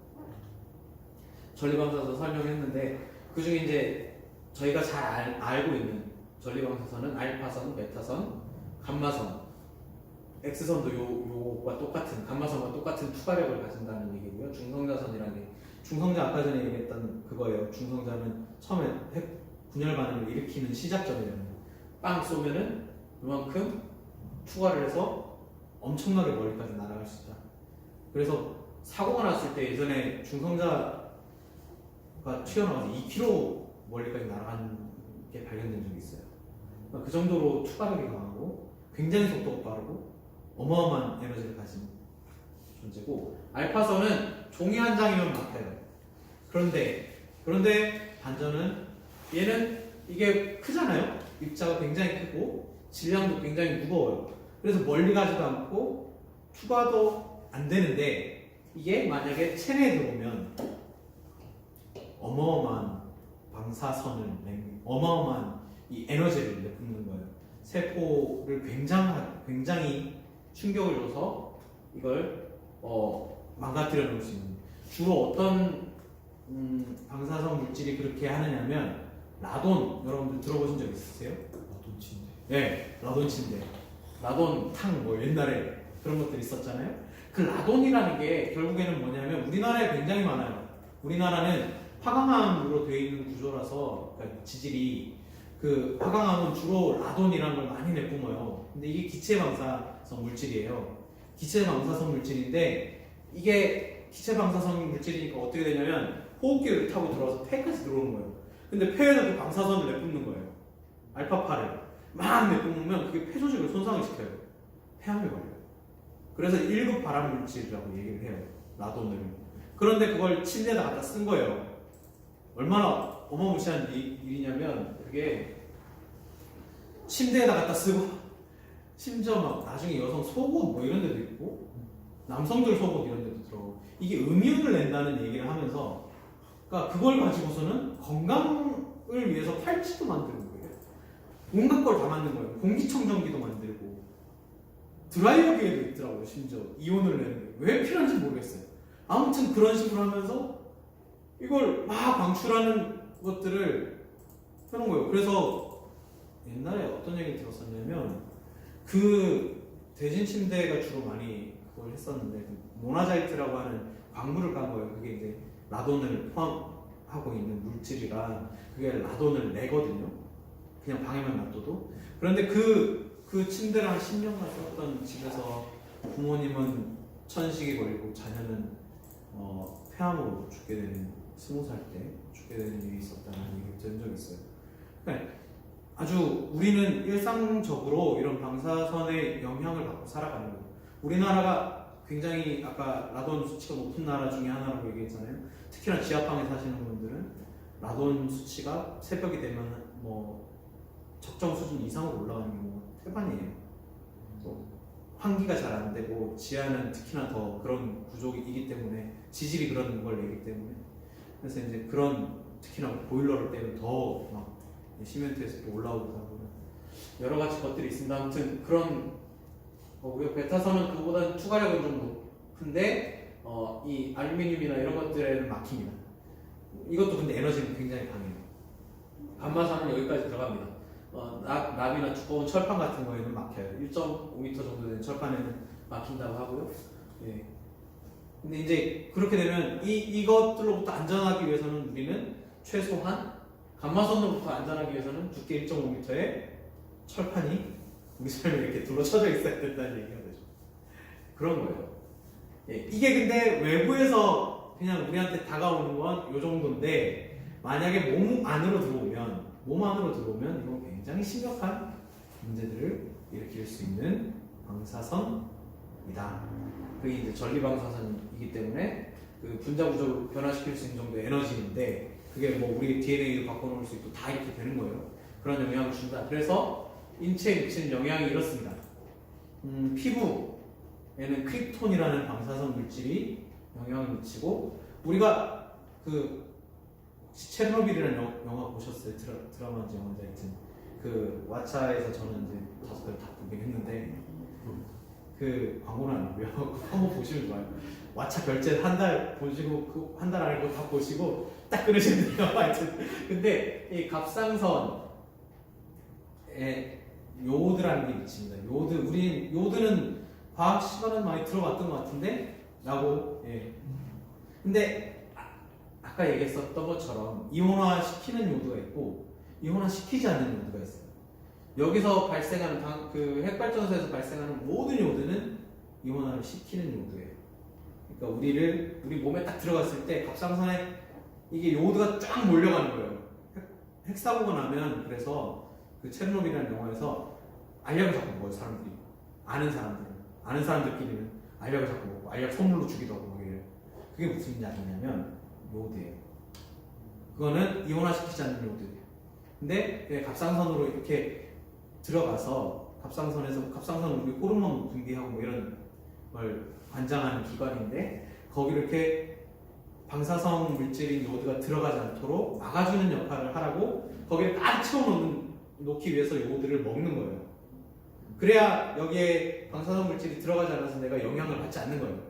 전리방사선 설명했는데 그 중에 이제 저희가 잘 알고 있는 전리방사선은 알파선, 베타선, 감마선, X선도 요거와 똑같은, 감마선과 똑같은 투과력을 가진다는 얘기고요. 중성자선이라는 게, 중성자 아까 전에 얘기했던 그거예요. 중성자는 처음에 핵 분열 반응을 일으키는 시작점이에요. 빵 쏘면은 그만큼 투과를 해서 엄청나게 멀리까지 날아갈 수 있다. 그래서 사고가 났을 때 예전에 중성자가 튀어나와서 2km 멀리까지 날아간 게 발견된 적이 있어요. 그러니까 그 정도로 투과력이 강하고 굉장히 속도가 빠르고 어마어마한 에너지를 가진 존재고, 알파선은 종이 한 장이면 막혀요. 그런데 반전은 얘는 이게 크잖아요. 입자가 굉장히 크고 질량도 굉장히 무거워요. 그래서 멀리 가지도 않고 투과도 안 되는데, 이게 만약에 체내에 들어오면 어마어마한 방사선을 어마어마한 이 에너지를 내뿜는 거예요. 세포를 굉장히 충격을 줘서 이걸 망가뜨려 놓을 수 있는, 주로 어떤 방사선 물질이 그렇게 하느냐면 라돈, 여러분들 들어보신 적 있으세요? 라돈 침대. 네, 라돈 침대, 라돈 탕, 뭐 옛날에 그런 것들이 있었잖아요. 그 라돈이라는 게 결국에는 뭐냐면 우리나라에 굉장히 많아요. 우리나라는 화강암으로 되어 있는 구조라서, 그러니까 지질이, 그 화강암은 주로 라돈이라는 걸 많이 내뿜어요. 근데 이게 기체 방사성 물질이에요. 기체 방사성 물질인데, 이게 기체 방사성 물질이니까 어떻게 되냐면 호흡기를 타고 들어와서 폐까지 들어오는 거예요. 근데 폐에서 그 방사선을 내뿜는 거예요. 알파파를 막 내뿜으면 그게 폐 조직을 손상을 시켜요. 폐암에 걸려요. 그래서 1급 발암 물질이라고 얘기를 해요. 라돈을. 그런데 그걸 침대에다 갖다 쓴 거예요. 얼마나 어마무시한 일이냐면, 그게 침대에다 갖다 쓰고, 심지어 막 나중에 여성 속옷 뭐 이런 데도 있고, 남성들 속옷 이런 데도 들어가고, 이게 음이온을 낸다는 얘기를 하면서, 그러니까 그걸 가지고서는 건강을 위해서 팔찌도 만드는 거예요. 온갖 걸 다 만든 거예요. 공기청정기도 만들고, 드라이어기에도 있더라고요. 심지어 이온을 내는 게 왜 필요한지 모르겠어요. 아무튼 그런 식으로 하면서 이걸 막 방출하는 것들을 하는 거예요. 그래서 옛날에 어떤 얘기 들었었냐면, 그 대신 침대가 주로 많이 그걸 했었는데, 모나자이트라고 하는 광물을 깐 거예요. 그게 이제 라돈을 포함하고 있는 물질이라 그게 라돈을 내거든요. 그냥 방에만 놔둬도. 그런데 그 침대를 한 10년간 썼던 집에서 부모님은 천식이 걸리고 자녀는 폐암으로 죽게 되는, 20살 때 죽게 되는 일이 있었다는 얘기를 들은 적이 있어요. 그러니까 아주 우리는 일상적으로 이런 방사선의 영향을 받고 살아가는 거예요. 우리나라가 굉장히 아까 라돈 수치가 높은 나라 중에 하나라고 얘기했잖아요. 특히나 지하방에 사시는 분들은 라돈 수치가 새벽이 되면 뭐 적정 수준 이상으로 올라가는 경우가 태반이에요. 또 환기가 잘 안 되고 지하는 특히나 더 그런 구조이기 때문에, 지질이 그런 걸 내기 때문에, 그래서 이제 그런, 특히나 보일러를 떼면 더 막 시멘트에서 또 올라오고 하고 여러 가지 것들이 있습니다. 아무튼 그런 거고요. 베타선은 그보다는 투과력은 좀 높은데 이 알루미늄이나 이런 것들에는 막힙니다. 이것도 근데 에너지는 굉장히 강해요. 감마선은 여기까지 들어갑니다. 납이나 두꺼운 철판 같은 거에는 막혀요. 1.5m 정도 되는 철판에는 막힌다고 하고요. 예. 근데 이제 그렇게 되면 이것들로부터 안전하기 위해서는 우리는 최소한 감마선으로부터 안전하기 위해서는 두께 1.5m의 철판이 우리 삶에 이렇게 둘러쳐져 있어야 된다는 얘기가 되죠. 그런 거예요. 예, 이게 근데 외부에서 그냥 우리한테 다가오는 건 이 정도인데 만약에 몸 안으로 들어오면 이건 굉장히 심각한 문제들을 일으킬 수 있는 방사선이다. 그게 이제 전리방사선이기 때문에 그 분자 구조를 변화시킬 수 있는 정도의 에너지인데 그게 뭐 우리 DNA를 바꿔놓을 수 있고 다 이렇게 되는 거예요. 그런 영향을 준다. 그래서 인체에 미치는 영향이 이렇습니다. 피부에는 크립톤이라는 방사선 물질이 영향을 미치고 우리가 그 체르노빌이라는 영화 보셨어요? 드라마인지 영화인지 하여튼 그 왓챠에서 저는 이제 5편 다 보긴 했는데 그 광고는 아니고요. 한번 보시면 좋아요. 왓챠 결제 한 달 보시고 그 한 달 안에 그거 다 보시고 딱 끊으시면 돼요. 하여튼 근데 이 갑상선에 요오드라는 게 있습니다. 요오드는 과학 시간은 많이 들어봤던 것 같은데 라고 예. 근데 아까 얘기했었던 것처럼 이온화 시키는 요오드가 있고 이온화 시키지 않는 요오드가 있어요. 여기서 발생하는 그 핵발전소에서 발생하는 모든 요오드는 이온화를 시키는 요오드예요. 그러니까 우리 몸에 딱 들어갔을 때 갑상선에 이게 요오드가 쫙 몰려가는 거예요. 핵사고가 나면 그래서 그 체르노빌이라는 영화에서 알약을 자꾸 먹어요. 사람들이 아는 사람들끼리는 알약을 자꾸 먹고 알약 선물로 주기도 하고 막 이래요. 그게 무슨 약이냐면 요오드예요. 그거는 이온화 시키지 않는 요오드예요. 근데 갑상선으로 이렇게 들어가서 갑상선은 우리 호르몬 분비하고 뭐 이런 걸 관장하는 기관인데 거기를 이렇게 방사성 물질인 요오드가 들어가지 않도록 막아주는 역할을 하라고 거기를 딱 채워놓기 위해서 요오드를 먹는 거예요. 그래야 여기에 방사성 물질이 들어가지 않아서 내가 영향을 받지 않는 거예요.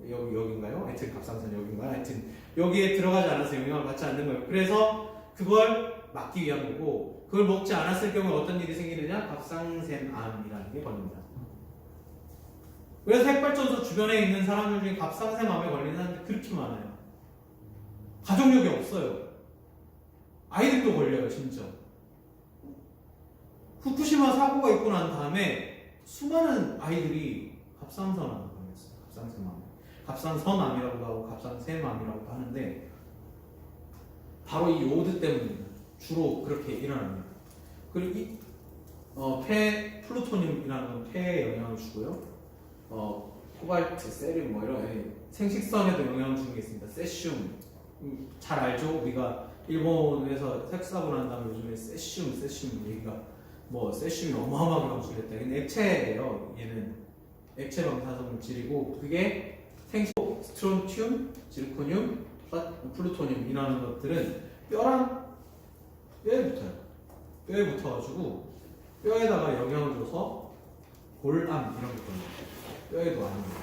여기인가요? 하여튼 갑상선 여기인가요? 하여튼 여기에 들어가지 않아서 영향을 받지 않는 거예요. 그래서 그걸 막기 위한 거고 그걸 먹지 않았을 경우에 어떤 일이 생기느냐? 갑상샘암이라는 게 걸립니다. 그래서 핵발전소 주변에 있는 사람들 중에 갑상샘암에 걸리는 사람들이 그렇게 많아요. 가족력이 없어요. 아이들도 걸려요, 진짜. 후쿠시마 사고가 있고 난 다음에 수많은 아이들이 갑상선암에 걸렸어요. 갑상선암이라고도 하고 갑상샘암이라고도 하는데 바로 이 요오드 때문입니다. 주로 그렇게 일어납니다. 그리고 플루토늄이라는 건 폐에 영향을 주고요. 코발트, 세륨 뭐 이런 생식선에도 영향을 주는 게 있습니다. 세슘 잘 알죠? 우리가 일본에서 색사고 난 다음에 요즘에 세슘 얘기가 뭐 세슘이 어마어마하게 방출됐다. 근데 액체예요. 얘는 액체 방사선 물질이고 그게 스트론튬, 지르코늄, 플루토늄이라는 것들은 뼈에 붙어요. 뼈에 붙어가지고 뼈에다가 영향을 줘서 골암 이런 게 걸려요. 뼈에도 아닙니다.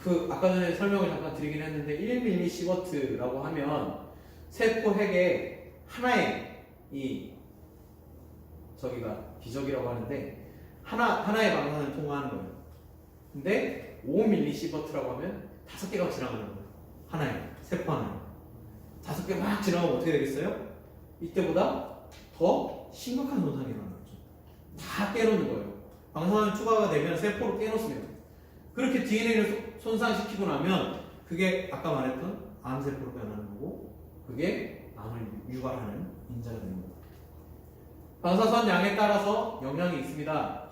그 아까 전에 설명을 잠깐 드리긴 했는데 1mS라고 하면 세포 핵의 하나의 저기가 기적이라고 하는데 하나의 방사선을 통과하는 거예요. 근데 5mS라고 하면 5개가 지나가는 거예요. 하나에 세포 하나에 5개 막 지나가면 어떻게 되겠어요? 이때보다 더 심각한 손상이 일어나는 거죠. 다 깨놓는 거예요. 방사선이 추가가 되면 세포를 깨놓습니다. 그렇게 DNA를 손상시키고 나면 그게 아까 말했던 암세포로 변하는 거고 그게 암을 유발하는 인자가 되는 겁니다. 방사선 양에 따라서 영향이 있습니다.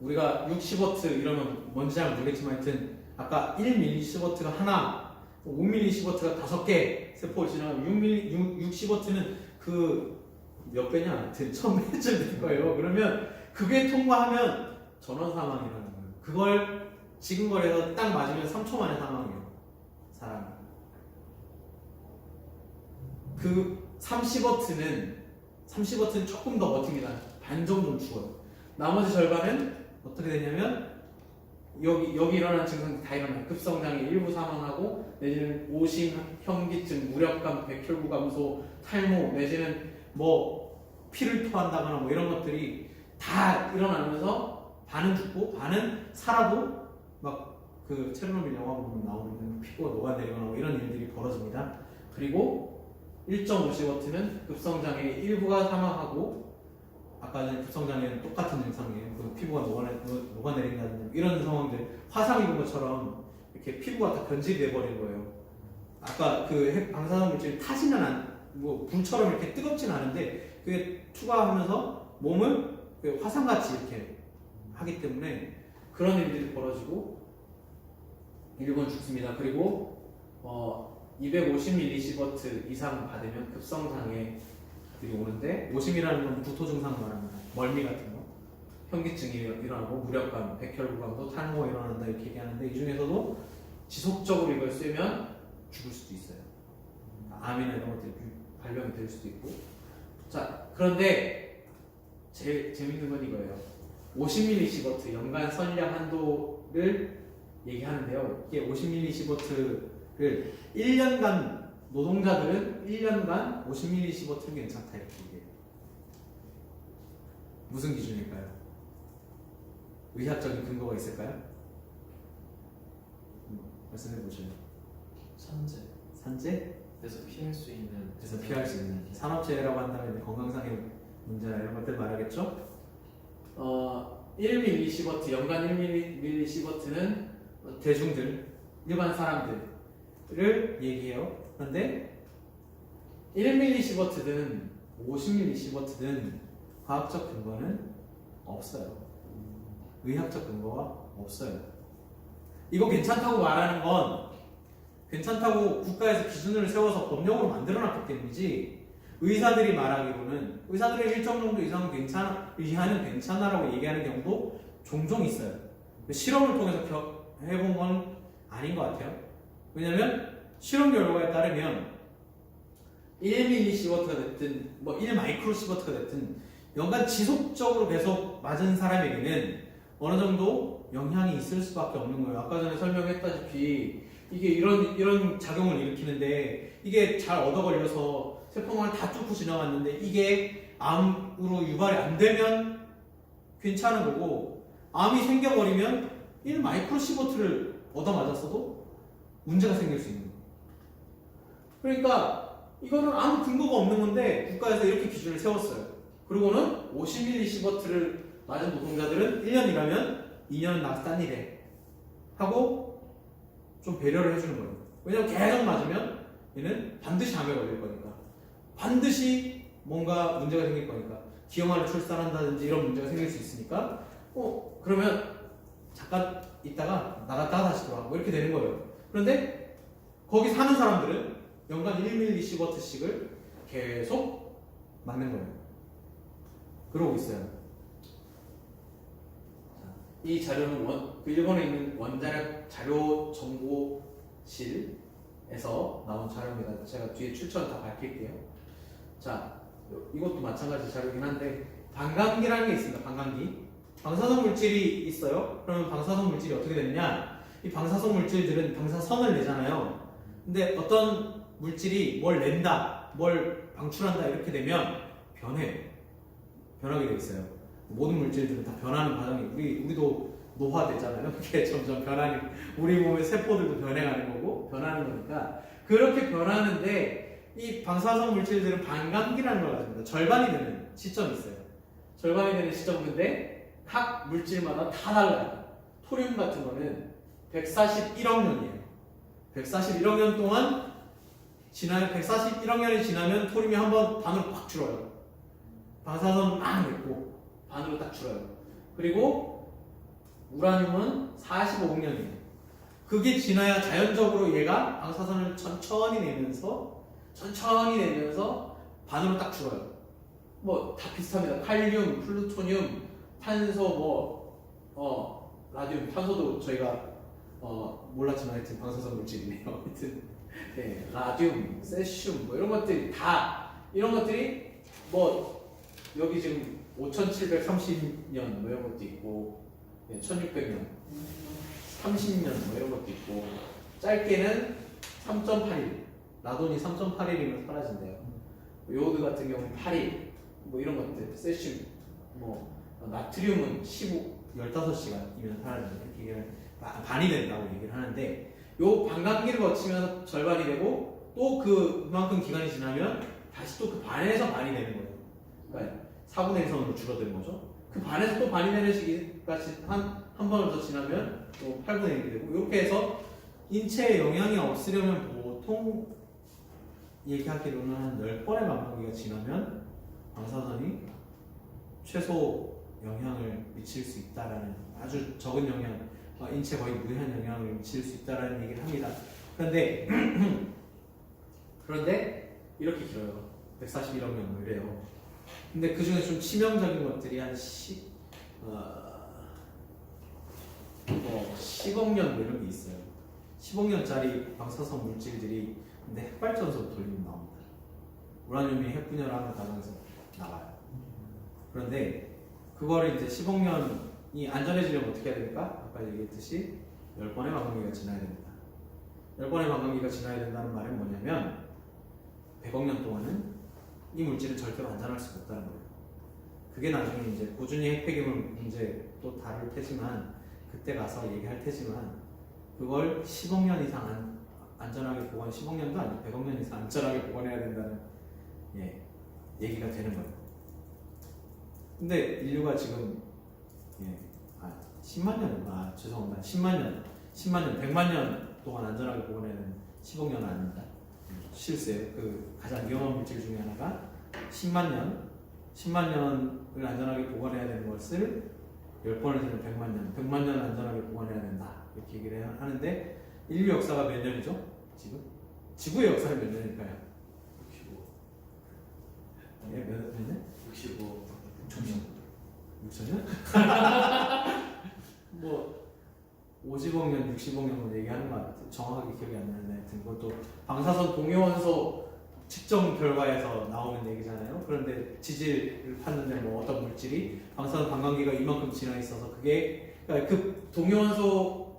우리가 60W 이러면 뭔지 잘 모르겠지만 하여튼 아까 1mS가 하나 5mS가 5개 세포를 지나가면 60W는 그 몇 배냐? 하여튼 1000배쯤 될 거예요. 그러면 그게 통과하면 전원 사망이라는 거예요. 그걸 지금 거리에서 딱 맞으면 3초 만에 사망이에요. 사람이. 그 30W는 조금 더 버팁니다. 반 정도는 죽어요. 나머지 절반은 어떻게 되냐면 여기 일어난 증상이 다 일어나요. 급성장애 일부 사망하고 내지는 오심, 현기증, 무력감, 백혈구 감소, 탈모 내지는 뭐 피를 토한다거나 뭐 이런 것들이 다 일어나면서 반은 죽고 반은 살아도 막 그 체르노빌 영화 보면 나오는 피부가 녹아내리거나 뭐 이런 일들이 벌어집니다. 그리고 1.5시버트는 급성장애 일부가 사망하고 아까 전에 급성장애는 똑같은 증상이에요. 그 피부가 녹아내린다는 이런 상황들 화상 입은 것처럼 이렇게 피부가 다 변질이 돼버린 거예요. 아까 그 방사선 물질이 타지는 뭐 불처럼 이렇게 뜨겁진 않은데 그게 투과하면서 몸을 화상같이 이렇게 하기 때문에 그런 일들이 벌어지고 일본 죽습니다. 그리고 250mSv 이상 받으면 급성장애들이 오는데 50이라는 건 구토 증상 말합니다. 멀미 같은 거, 현기증이 일어나고 무력감, 백혈구강도 탈모가 일어난다 이렇게 얘기하는데 이 중에서도 지속적으로 이걸 쐬면 죽을 수도 있어요. 암이나 이런 것들이 발병이 될 수도 있고. 자, 그런데 제일 재밌는 건 이거예요. 50mSv 연간 선량 한도를 얘기하는데요. 이게 50mSv를 1년간 노동자들은 1년간 50mSv는 괜찮다 이렇게 얘기해요. 무슨 기준일까요? 의학적인 근거가 있을까요? 말씀해 보시죠. 산재? 그래서 피할 수 있는 그래서 피할 수 있는 산업재해라고 한다면 건강상의 문제나 이런 것들 말하겠죠? 1mSv 연간 1mSv는 대중들 일반 사람들을 얘기해요. 그런데 1mSv든 50mSv든 과학적 근거는 없어요. 의학적 근거가 없어요. 이거 괜찮다고 말하는 건 괜찮다고 국가에서 기준을 세워서 법령으로 만들어놨기 때문이지 의사들이 말하기로는 의사들의 일정 정도 이상은 이하는 괜찮아라고 얘기하는 경우도 종종 있어요. 실험을 통해서 해본 건 아닌 것 같아요. 왜냐면 실험 결과에 따르면 1mSv가 됐든 뭐 1마이크로시버트가 됐든 연간 지속적으로 계속 맞은 사람에게는 어느 정도 영향이 있을 수밖에 없는 거예요. 아까 전에 설명했다시피 이게 이런 작용을 일으키는데 이게 잘 얻어 걸려서 세포망을 다 뚫고 지나갔는데 이게 암으로 유발이 안 되면 괜찮은 거고 암이 생겨버리면 1마이크로시버트를 얻어 맞았어도 문제가 생길 수 있는 거예요. 그러니까 이거는 아무 근거가 없는 건데 국가에서 이렇게 기준을 세웠어요. 그리고는 50mSv를 맞은 노동자들은 1년 일하면 2년 낙산이래 하고 좀 배려를 해주는 거예요. 왜냐면 계속 맞으면 얘는 반드시 암에 걸릴 거니까 반드시 뭔가 문제가 생길 거니까 기형아를 출산한다든지 이런 문제가 생길 수 있으니까 그러면 잠깐 있다가 나갔다가 다시 돌아가고 이렇게 되는 거예요. 그런데 거기 사는 사람들은 연간 1mSv씩을 계속 맞는 거예요. 그러고 있어요. 이 자료는 그 일본에 있는 원자력 자료 정보실에서 나온 자료입니다. 제가 뒤에 출처는 다 밝힐게요. 자, 이것도 마찬가지 자료긴 한데 반감기라는 게 있습니다. 반감기. 방사선 물질이 있어요. 그러면 방사선 물질이 어떻게 되느냐? 이 방사선 물질들은 방사선을 내잖아요. 근데 어떤 물질이 뭘 낸다, 뭘 방출한다 이렇게 되면 변하게 돼 있어요. 모든 물질들은 다 변하는 과정이 우리도 노화되잖아요. 그게 점점 변하는 우리 몸의 세포들도 변해가는 거고 변하는 거니까 그렇게 변하는데 이 방사선 물질들은 반감기라는 걸 가집니다. 절반이 되는 시점이 있어요. 절반이 되는 시점인데 각 물질마다 다 달라요. 토륨 같은 거는 141억 년이에요. 141억 년 동안 141억 년이 지나면 토륨이 한번 반으로 팍 줄어요. 방사선 막 냈고 반으로 딱 줄어요. 그리고 우라늄은 45억 년이에요. 그게 지나야 자연적으로 얘가 방사선을 천천히 내면서 반으로 딱 줄어요. 뭐 다 비슷합니다. 칼륨, 플루토늄, 탄소, 라듐, 탄소도 저희가 몰랐지만 하여튼 방사선 물질이네요. 하여튼 네, 라듐, 세슘 뭐 이런 것들이 뭐 여기 지금 5730년 뭐 이런 것도 있고 1600년 30년 뭐 이런 것도 있고 짧게는 3.8일 라돈이 3.8일이면 사라진대요. 요오드 같은 경우는 8일 뭐 이런 것들 세슘 뭐 나트륨은 15시간이면 사라진다 이렇게 얘기를 반이 된다고 얘기를 하는데 요 반감기를 거치면서 절반이 되고 또 그만큼 기간이 지나면 다시 또 그 반에서 반이 되는 거예요. 그러니까 4분의 1 선으로 줄어드는 거죠. 그 반에서 또 반이 되는 시기가 한 번을 더 지나면 또 8분의 1이 되고 이렇게 해서 인체에 영향이 없으려면 보통 얘기하기로는 한 10번의 반감기가 지나면 방사선이 최소 영향을 미칠 수 있다라는 아주 적은 영향, 인체 거의 무해한 영향을 미칠 수 있다라는 얘기를 합니다. 그런데 이렇게 길어요. 141억 년 뭐 이래요. 근데 그 중에 좀 치명적인 것들이 한 10억 년 뭐 이런 게 있어요. 10억 년짜리 방사선 물질들이 근데 핵발전소 돌리면 나옵니다. 우라늄이 핵분열을 하는 과정에서 나와요. 그런데 그거를 이제 10억 년이 안전해지려면 어떻게 해야 됩니까? 아까 얘기했듯이 10번의 반감기가 지나야 됩니다. 10번의 반감기가 지나야 된다는 말은 뭐냐면 100억 년 동안은 이 물질은 절대로 안전할 수가 없다는 거예요. 그게 나중에 이제 고준위 핵폐기물 문제 또 다룰 테지만 그때 가서 얘기할 테지만 그걸 10억 년 이상 안전하게 보관, 10억 년도 아니고 100억 년 이상 안전하게 보관해야 된다는 얘기가 되는 거예요. 근데 인류가 지금 10만 년, 죄송합니다. 10만 년, 100만 년 동안 안전하게 보관해야 되는 10억 년은 아닙니다. 실수예요. 그 가장 위험한 물질 중에 하나가 10만 년을 안전하게 보관해야 되는 것을 10번을 되는 100만 년, 100만 년을 안전하게 보관해야 된다. 이렇게 얘기를 하는데 인류 역사가 몇 년이죠? 지금? 지구의 역사는 몇 년일까요? 65. 몇 년? 65. 6천년? 뭐 50억 년, 60억 년 얘기하는 것 같아요. 정확하게 기억이 안 나는데 하여튼 그것도 방사선 동위원소 측정 결과에서 나오는 얘기잖아요. 그런데 지질을 팠는데 뭐 어떤 물질이 방사선 반감기가 이만큼 지나 있어서 그게 그러니까 그 동위원소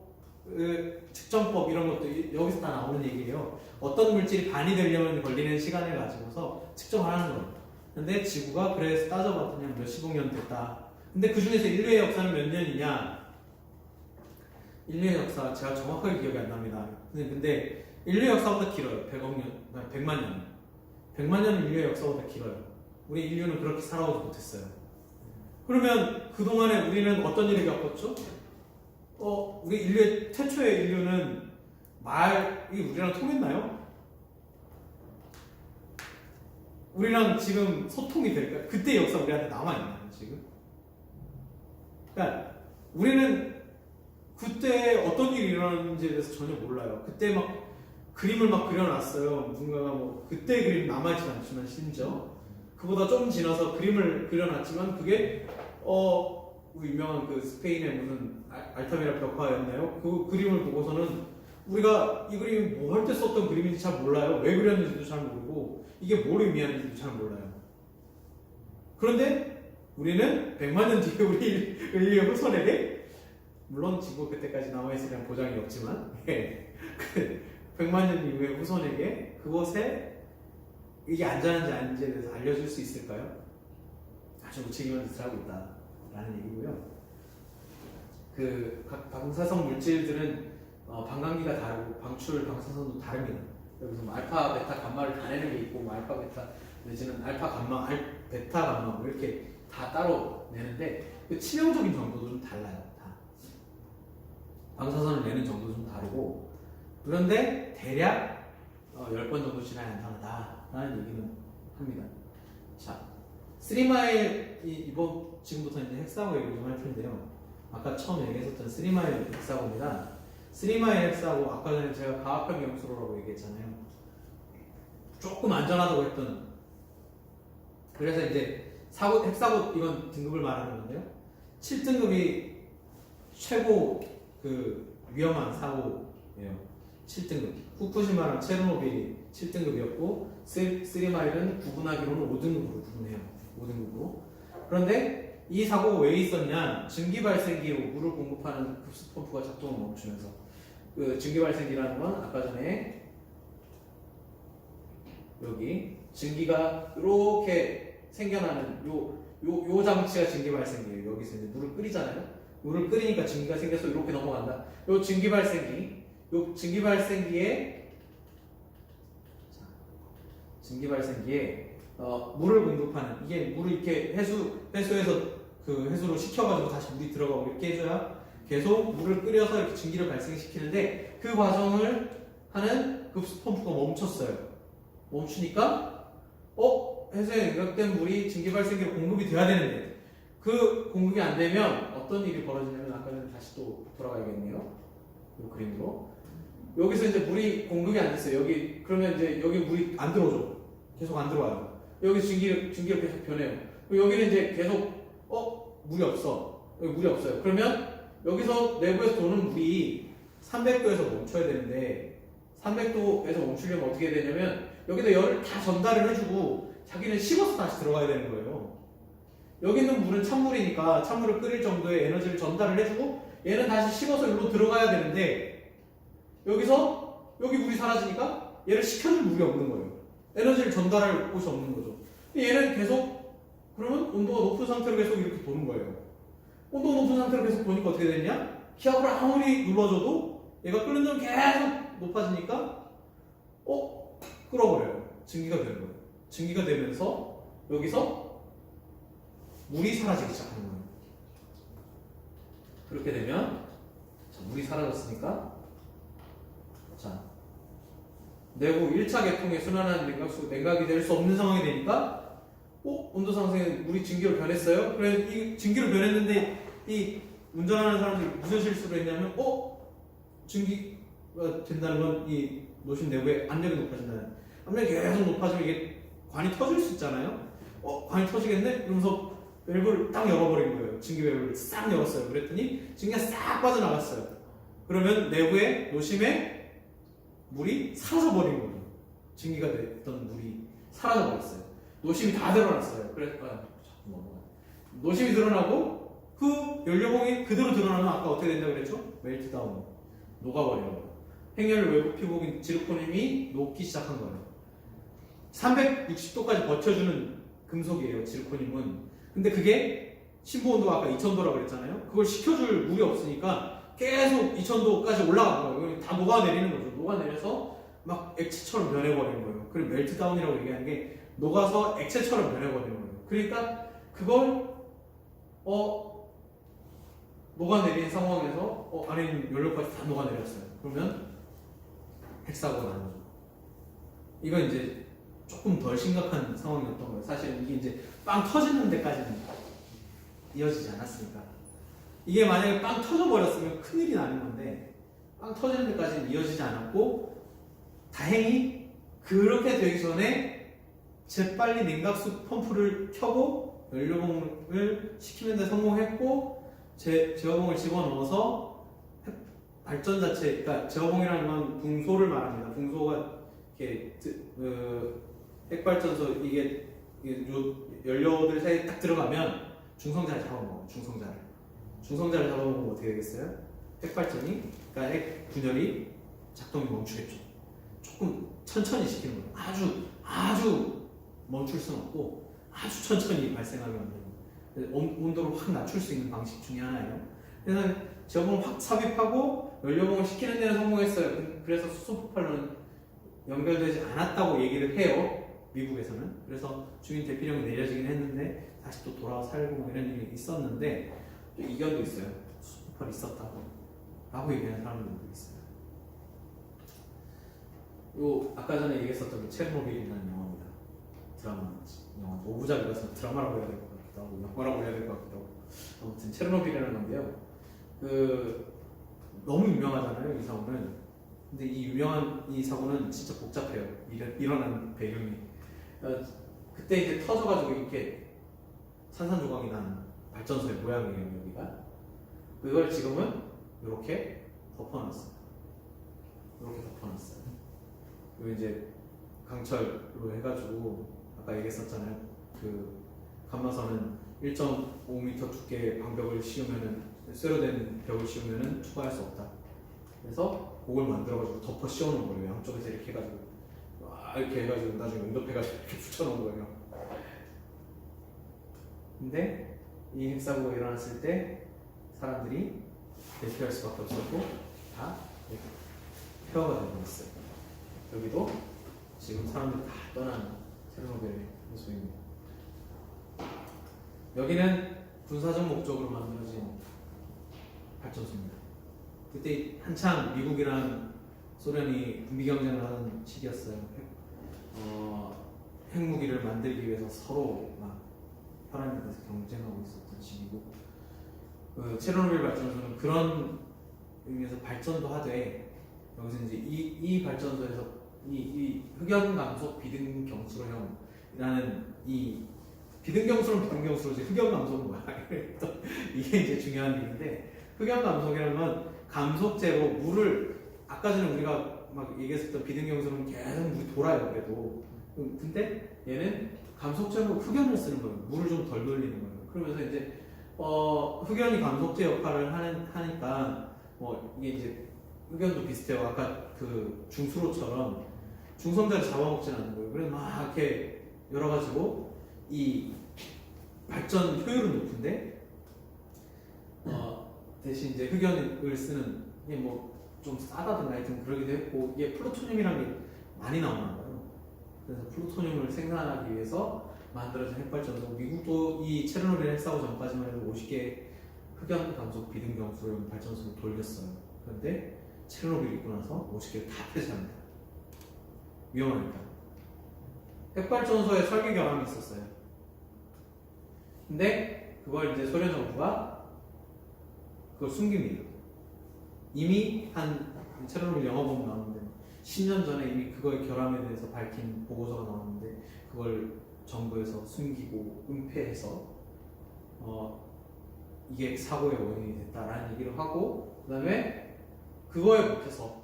측정법 이런 것도 여기서 다 나오는 얘기예요. 어떤 물질이 반이 되려면 걸리는 시간을 가지고서 측정하는 거예요. 근데 지구가 그래서 따져봤더니 몇십억 년 됐다. 근데 그 중에서 인류의 역사는 몇 년이냐? 인류의 역사 제가 정확하게 기억이 안 납니다. 근데 인류의 역사보다 길어요. 100억 년, 100만 년. 100만 년은 인류의 역사보다 길어요. 우리 인류는 그렇게 살아오지 못했어요. 그러면 그동안에 우리는 어떤 일을 겪었죠? 우리 인류의 최초의 인류는 말이 우리랑 통했나요? 우리랑 지금 소통이 될까요? 그때 역사 우리한테 남아있나요, 지금? 그러니까 우리는 그때 어떤 일이 일어났는지에 대해서 전혀 몰라요. 그때 막 그림을 막 그려놨어요. 누군가가 뭐 그때 그림 남아있진 않지만 심지어 그보다 좀 지나서 그림을 그려놨지만 그게 유명한 그 스페인의 무슨 알타미라 벽화였나요? 그 그림을 보고서는 우리가 이 그림이 뭐 할 때 썼던 그림인지 잘 몰라요. 왜 그렸는지도 잘 모르고 이게 뭘 의미하는지도 잘 몰라요. 그런데 우리는 100만 년 뒤에 우리 인류의 후손에게 물론 지구 그때까지 남아있으리란 보장이 없지만 100만 년 이후의 후손에게 그것에 이게 안전한지 아닌지에 대해서 알려줄 수 있을까요? 아주 무책임한 짓을 하고 있다라는 얘기고요. 그 각 방사성 물질들은 반감기가 다르고 방출 방사선도 다릅니다. 여기서 뭐 알파, 베타, 감마를 다 내는 게 있고 뭐 알파, 베타 내지는 알파, 감마, 베타, 감마 뭐 이렇게 다 따로 내는데 그 치명적인 정도도 좀 달라요. 다 방사선을 내는 정도 좀 다르고 그런데 대략 10번 정도 지나야 안전하다라는 얘기는 합니다. 자, 3마일 이번 지금부터 이제 핵사고 얘기 좀 할 텐데요. 아까 처음 얘기했었던 3마일 핵사고입니다. 3마일 핵사고 아까 전에 제가 가압형 영수로라고 얘기했잖아요. 조금 안전하다고 했던 그래서 이제 핵사고 이건 등급을 말하는 건데요. 7등급이 최고 그 위험한 사고예요. 7등급. 후쿠시마랑 체르노빌이 7등급이었고 3마일은 구분하기로는 5등급으로 구분해요. 5등급으로. 그런데 이 사고가 왜 있었냐? 증기 발생기로 물을 공급하는 급수 펌프가 작동을 멈추면서 그 증기 발생기라는 건 아까 전에 여기 증기가 이렇게 생겨나는 요 장치가 증기 발생기예요. 여기서 이제 물을 끓이잖아요. 물을 끓이니까 증기가 생겨서 이렇게 넘어간다. 요 증기 발생기, 요 증기 발생기에 물을 공급하는, 이게 물을 이렇게 해수에서 그 해수로 식혀가지고 다시 물이 들어가고 이렇게 해줘야 계속 물을 끓여서 이렇게 증기를 발생시키는데, 그 과정을 하는 급수 펌프가 멈췄어요. 멈추니까 해수에 냉각된 물이 증기 발생기로 공급이 돼야 되는데, 그 공급이 안 되면 어떤 일이 벌어지냐면, 아까는 다시 또 돌아가야겠네요. 이 그림으로. 여기서 이제 물이 공급이 안 됐어요. 그러면 이제 여기 물이 안 들어오죠. 계속 안 들어와요. 여기 증기로 계속 변해요. 여기는 이제 계속 물이 없어. 여기 물이 없어요. 그러면 여기서 내부에서 도는 물이 300도에서 멈춰야 되는데, 300도에서 멈추려면 어떻게 해야 되냐면, 여기다 열을 다 전달을 해주고 자기는 식어서 다시 들어가야 되는 거예요. 여기 있는 물은 찬물이니까 찬물을 끓일 정도의 에너지를 전달을 해주고 얘는 다시 식어서 여기로 들어가야 되는데, 여기서 여기 물이 사라지니까 얘를 식혀줄 물이 없는 거예요. 에너지를 전달할 곳이 없는 거죠. 얘는 계속, 그러면 온도가 높은 상태로 계속 이렇게 도는 거예요. 온도가 높은 상태로 계속 도니까 어떻게 되냐? 기압을 아무리 눌러줘도 얘가 끓는 점 계속 높아지니까 끓어버려요. 증기가 되는 거예요. 증기가 되면서 여기서 물이 사라지기 시작하는 거예요. 그렇게 되면 물이 사라졌으니까 내부 1차 계통에 순환하는 냉각이 될 수 없는 상황이 되니까 온도 상승에 물이 증기로 변했어요. 그래 이 증기로 변했는데 이 운전하는 사람들이 무슨 실수를 했냐면 증기가 된다는 건 이 노심 내부에 압력이 높아진다는, 압력이 계속 높아지면 이게 관이 터질 수 있잖아요. 관이 터지겠네? 이러면서 밸브를 딱 열어버린 거예요. 증기 밸브를 싹 열었어요. 그랬더니 증기가 싹 빠져나갔어요. 그러면 내부에 노심에 물이 사라져버린 거예요. 증기가 됐던 물이 사라져버렸어요. 노심이 다 드러났어요. 노심이 드러나고 그 연료봉이 그대로 드러나면 아까 어떻게 된다고 그랬죠? 멜트다운, 녹아버리는 거예요. 핵연료 외부 피복인 지르코늄이 녹기 시작한 거예요. 360도까지 버텨주는 금속이에요, 지르코늄은. 근데 그게 심부 온도가 아까 2000도라고 그랬잖아요. 그걸 식혀줄 물이 없으니까 계속 2000도까지 올라간 거예요. 다 녹아내리는 거죠. 녹아내려서 막 액체처럼 변해버리는 거예요. 그리고 멜트다운이라고 얘기하는 게 녹아서 액체처럼 변해버리는 거예요. 그러니까 그걸 녹아내린 상황에서 안에 있는 연료까지 다 녹아내렸어요. 그러면 핵사고가 나는 거죠. 이건 이제 조금 덜 심각한 상황이었던 거예요. 사실 이게 이제 빵 터지는 데까지는 이어지지 않았으니까. 이게 만약에 빵 터져버렸으면 큰일이 나는 건데, 빵 터지는 데까지는 이어지지 않았고, 다행히 그렇게 되기 전에 재빨리 냉각수 펌프를 켜고 연료봉을 식히는 데 성공했고, 제어봉을 집어넣어서 발전 자체, 그러니까 제어봉이라는 건 붕소를 말합니다. 붕소가 이렇게 핵발전소 이게 연료들 사이에 딱 들어가면 중성자를 잡아먹어요. 중성자를 잡아먹으면 어떻게 되겠어요? 핵발전이, 그러니까 핵 분열이 작동이 멈추겠죠. 조금 천천히 시키는 거예요. 아주 멈출 수는 없고 아주 천천히 발생하게 만드는, 온도를 확 낮출 수 있는 방식 중에 하나예요. 그래서 제어봉을 확 삽입하고 연료봉을 식히는 데는 성공했어요. 그래서 수소폭발로는 연결되지 않았다고 얘기를 해요. 미국에서는. 그래서 주민 대피령이 내려지긴 했는데 다시 또 돌아와 살고 이런 일이 있었는데, 또 이견도 있어요. 수소폭발이 있었다고 라고 얘기하는 사람들도 있어요. 아까 전에 얘기했었던 게 체르노빌이라는 영화입니다. 영화 5부작이라서 드라마라고 해야 될 것 같기도 하고 영화라고 해야 될 것 같기도 하고, 아무튼 체르노빌이라는 건데요. 너무 유명하잖아요, 이 사고는. 근데 이 유명한 이 사고는 진짜 복잡해요. 일어난 배경이. 그때 이제 터져가지고 이렇게 산산조각이 난 발전소의 모양이에요, 여기가. 그걸 지금은 이렇게 덮어놨어요. 그리고 이제 강철로 해가지고 아까 얘기했었잖아요. 그 감마선은 1.5m 두께의 방벽을 씌우면은, 쇠로 된 벽을 씌우면은 추가할 수 없다. 그래서 그걸 만들어가지고 덮어 씌워놓은 거예요. 양쪽에서 이렇게 해가지고 이렇게 해가지고 나중에 응접해가지고 이렇게 붙여놓은 거예요. 근데 이 핵사고가 일어났을 때 사람들이 대피할 수밖에 없었고 다 폐허가 되고 있어요. 여기도 지금 사람들이 다 떠나는 체르노빌의 모습입니다. 여기는 군사적 목적으로 만들어진 발전소입니다. 그때 한창 미국이랑 소련이 군비 경쟁을 하는 시기였어요. 핵무기를 만들기 위해서 서로 막 혈안에 대해서 경쟁하고 있었던 시기고, 그 체르노빌 발전소는 그런 의미에서 발전도 하되 여기서 이제 이 발전소에서 이 흑연 감속 비등 경수로형이라는 이 비등 경수로는 비등 경수로지 흑연 감속은 뭐야? 이게 이제 중요한 얘기인데, 흑연 감속이라는 건 감속제로 물을, 아까 전에 우리가 막 얘기했었던 비등 경수로는 계속 물이 돌아요. 그래도 근데 얘는 감속제로 흑연을 쓰는 거예요. 물을 좀 덜 돌리는 거예요. 그러면서 이제 흑연이 감속제 역할을 하니까 이게 이제 흑연도 비슷해요. 아까 그 중수로처럼 중성자를 잡아먹지는 않는 거예요. 그래서 막 이렇게 열어가지고 이 발전 효율은 높은데 대신 이제 흑연을 쓰는 이게 뭐 좀 싸다든가 하여튼 그러기도 했고, 이게 플루토늄이라는 게 많이 나오나 봐요. 그래서 플루토늄을 생산하기 위해서 만들어진 핵발전소, 미국도 이 체르노빌 핵사고 전까지만 해도 50개 흑연 감속 비등 경수로용 발전소를 돌렸어요. 그런데 체르노빌 있고 나서 50개를 다 폐쇄합니다. 위험하니까. 핵발전소에 설계 결함이 있었어요. 근데 그걸 이제 소련 정부가 그걸 숨깁니다. 이미 한 체르노빌 영화 보면 나오는데 10년 전에 이미 그거의 결함에 대해서 밝힌 보고서가 나왔는데 그걸 정부에서 숨기고 은폐해서 이게 사고의 원인이 됐다라는 얘기를 하고, 그 다음에 그거에 못해서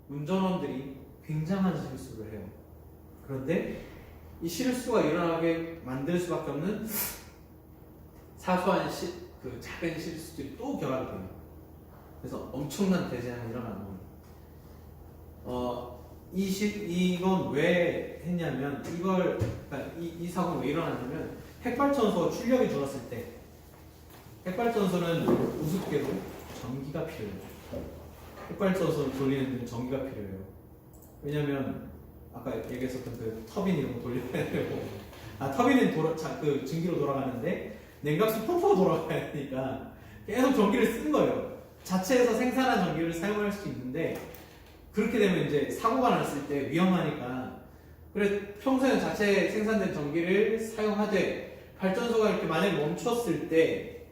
운전원들이 굉장한 실수를 해요. 그런데 이 실수가 일어나게 만들 수밖에 없는 사소한 그 작은 실수들이 또 결합이 돼요. 그래서 엄청난 대재앙이 일어나는 거예요. 이건 왜 했냐면, 그러니까 이 사고가 왜 일어났냐면, 핵발전소 출력이 줄었을 때, 핵발전소는 우습게도 전기가 필요해요. 핵발전소를 돌리는 데는 전기가 필요해요. 왜냐면 아까 얘기했었던 그 터빈 이런 거 돌려야 되고, 터빈은 그 증기로 돌아가는데 냉각수 펌프가 돌아가야 되니까 계속 전기를 쓰는 거예요. 자체에서 생산한 전기를 사용할 수 있는데, 그렇게 되면 이제 사고가 났을 때 위험하니까, 그래 평소에 자체 생산된 전기를 사용하되 발전소가 이렇게 만약에 멈췄을 때,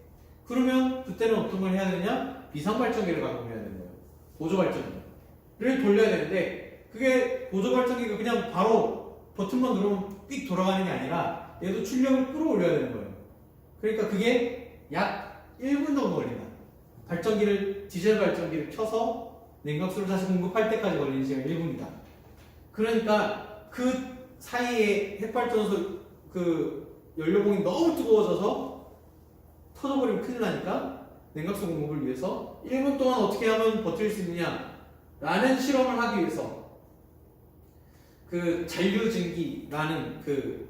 그러면 그때는 어떤 걸 해야 되냐? 비상발전기를 가동해야 되는 거예요. 보조발전기를 돌려야 되는데, 그게 보조발전기가 그냥 바로 버튼만 누르면 삑 돌아가는 게 아니라 얘도 출력을 끌어올려야 되는 거예요. 그러니까 그게 약 1분 정도 걸린다. 디젤 발전기를 켜서 냉각수를 다시 공급할 때까지 걸리는 시간이 1분이다. 그러니까 그 사이에 핵발전소 그 연료봉이 너무 뜨거워져서 터져버리면 큰일 나니까 냉각수 공급을 위해서 1분 동안 어떻게 하면 버틸 수 있느냐 라는 실험을 하기 위해서, 그 잔류증기라는 그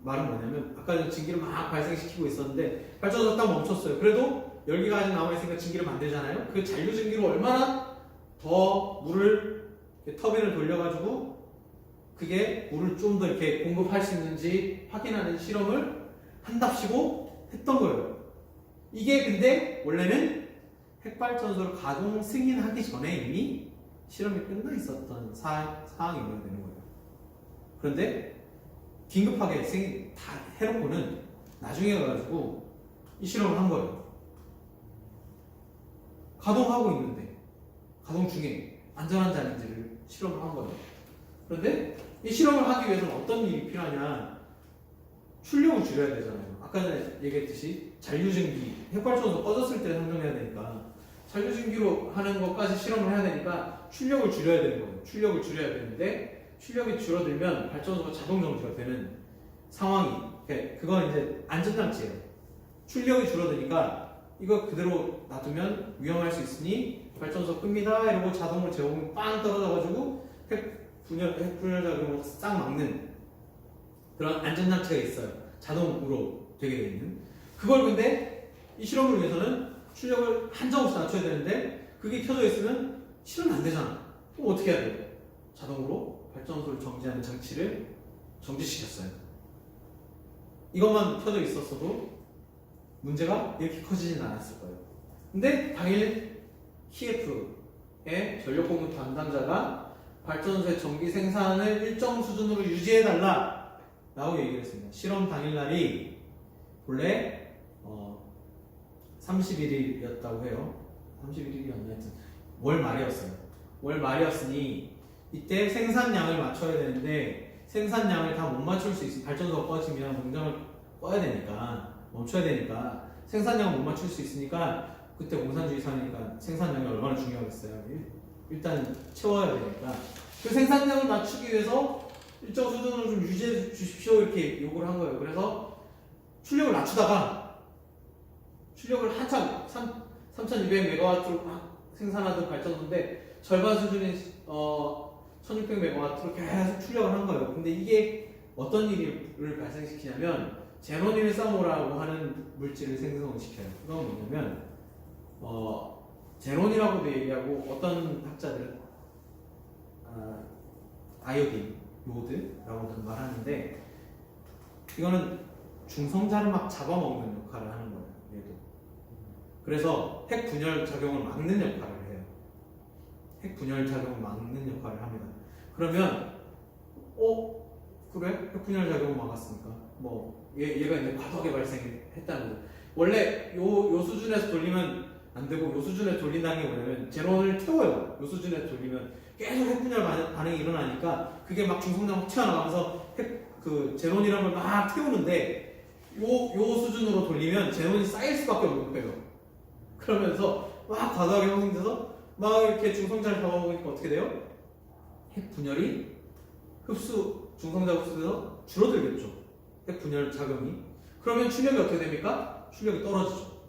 말은 뭐냐면, 아까 증기를 막 발생시키고 있었는데 발전소가 딱 멈췄어요. 그래도 열기가 아직 남아있으니까 증기를 만들잖아요. 그 잔류증기로 얼마나 더 물을 터빈을 돌려가지고 그게 물을 좀 더 이렇게 공급할 수 있는지 확인하는 실험을 한답시고 했던 거예요. 이게 근데 원래는 핵발전소를 가동 승인하기 전에 이미 실험이 끝나 있었던 사항이어야 되는 거예요. 그런데 긴급하게 다 해놓고는 나중에 가가지고 이 실험을 한 거예요. 가동하고 있는데, 가동 중에 안전한지 아닌지를 실험을 한 거예요. 그런데 이 실험을 하기 위해서는 어떤 일이 필요하냐? 출력을 줄여야 되잖아요. 아까 전에 얘기했듯이 잔류증기, 핵발전소 꺼졌을 때 상정해야 되니까 잔류증기로 하는 것까지 실험을 해야 되니까 출력을 줄여야 되는 거예요. 출력을 줄여야 되는데, 출력이 줄어들면 발전소가 자동 정지가 되는 상황이, 그건 이제 안전장치예요. 출력이 줄어드니까 이거 그대로 놔두면 위험할 수 있으니 발전소 끕니다 이러고 자동으로 제공이 빵 떨어져가지고 핵분열자 그런 거 싹 막는 그런 안전장치가 있어요. 자동으로 되게 되어 있는. 그걸 근데 이 실험을 위해서는 출력을 한정없이 낮춰야 되는데 그게 켜져 있으면 실험 안 되잖아. 그럼 어떻게 해야 돼? 자동으로 발전소를 정지하는 장치를 정지시켰어요. 이것만 켜져 있었어도 문제가 이렇게 커지진 않았을 거예요. 근데 당일 키예프의 전력공급 담당자가 발전소의 전기 생산을 일정 수준으로 유지해달라 라고 얘기를 했습니다. 실험 당일날이 원래 31일이었다고 해요. 31일이었나 하여튼 월 말이었어요. 월 말이었으니 이때 생산량을 맞춰야 되는데 생산량을 다 못 맞출 수 있으면 발전소가 꺼지면 공장을 꺼야 되니까 멈춰야 되니까 생산량을 못 맞출 수 있으니까 그때 공산주의 사회니까 생산량이 얼마나 중요하겠어요. 일단 채워야 되니까 그 생산량을 맞추기 위해서 일정 수준으로 좀 유지해 주십시오 이렇게 요구를 한 거예요. 그래서 출력을 낮추다가 출력을 한참 3200메가와트로 생산하던 발전소인데 절반 수준인 1600메가와트로 계속 출력을 한 거예요. 근데 이게 어떤 일을 발생시키냐면 제로닐사모라고 하는 물질을 생성을 시켜요. 그건 뭐냐면 제론이라고도 얘기하고 어떤 학자들은 아이오딘, 요드라고도 말하는데 이거는 중성자를 막 잡아먹는 역할을 하는 거예요. 얘도. 그래서 핵 분열 작용을 막는 역할을 해요. 핵 분열 작용을 막는 역할을 합니다. 그러면 그래? 핵 분열 작용을 막았으니까 뭐 얘가 이제 과도하게 발생했다는 거예요. 원래 요 수준에서 돌리면 안 되고 요 수준에 돌린다는 게 뭐냐면 제론을 태워요. 요 수준에 돌리면 계속 핵분열 반응이 일어나니까 그게 막 중성장 막 튀어나가면서 그 제론이란 걸 막 태우는데 요 수준으로 돌리면 제론이 쌓일 수밖에 없는 거예요. 그러면서 막 과도하게 형성돼서 막 이렇게 중성자를 잡아먹으니까 어떻게 돼요? 핵 분열이 중성자 흡수돼서 줄어들겠죠. 핵 분열 작용이. 그러면 출력이 어떻게 됩니까? 출력이 떨어지죠.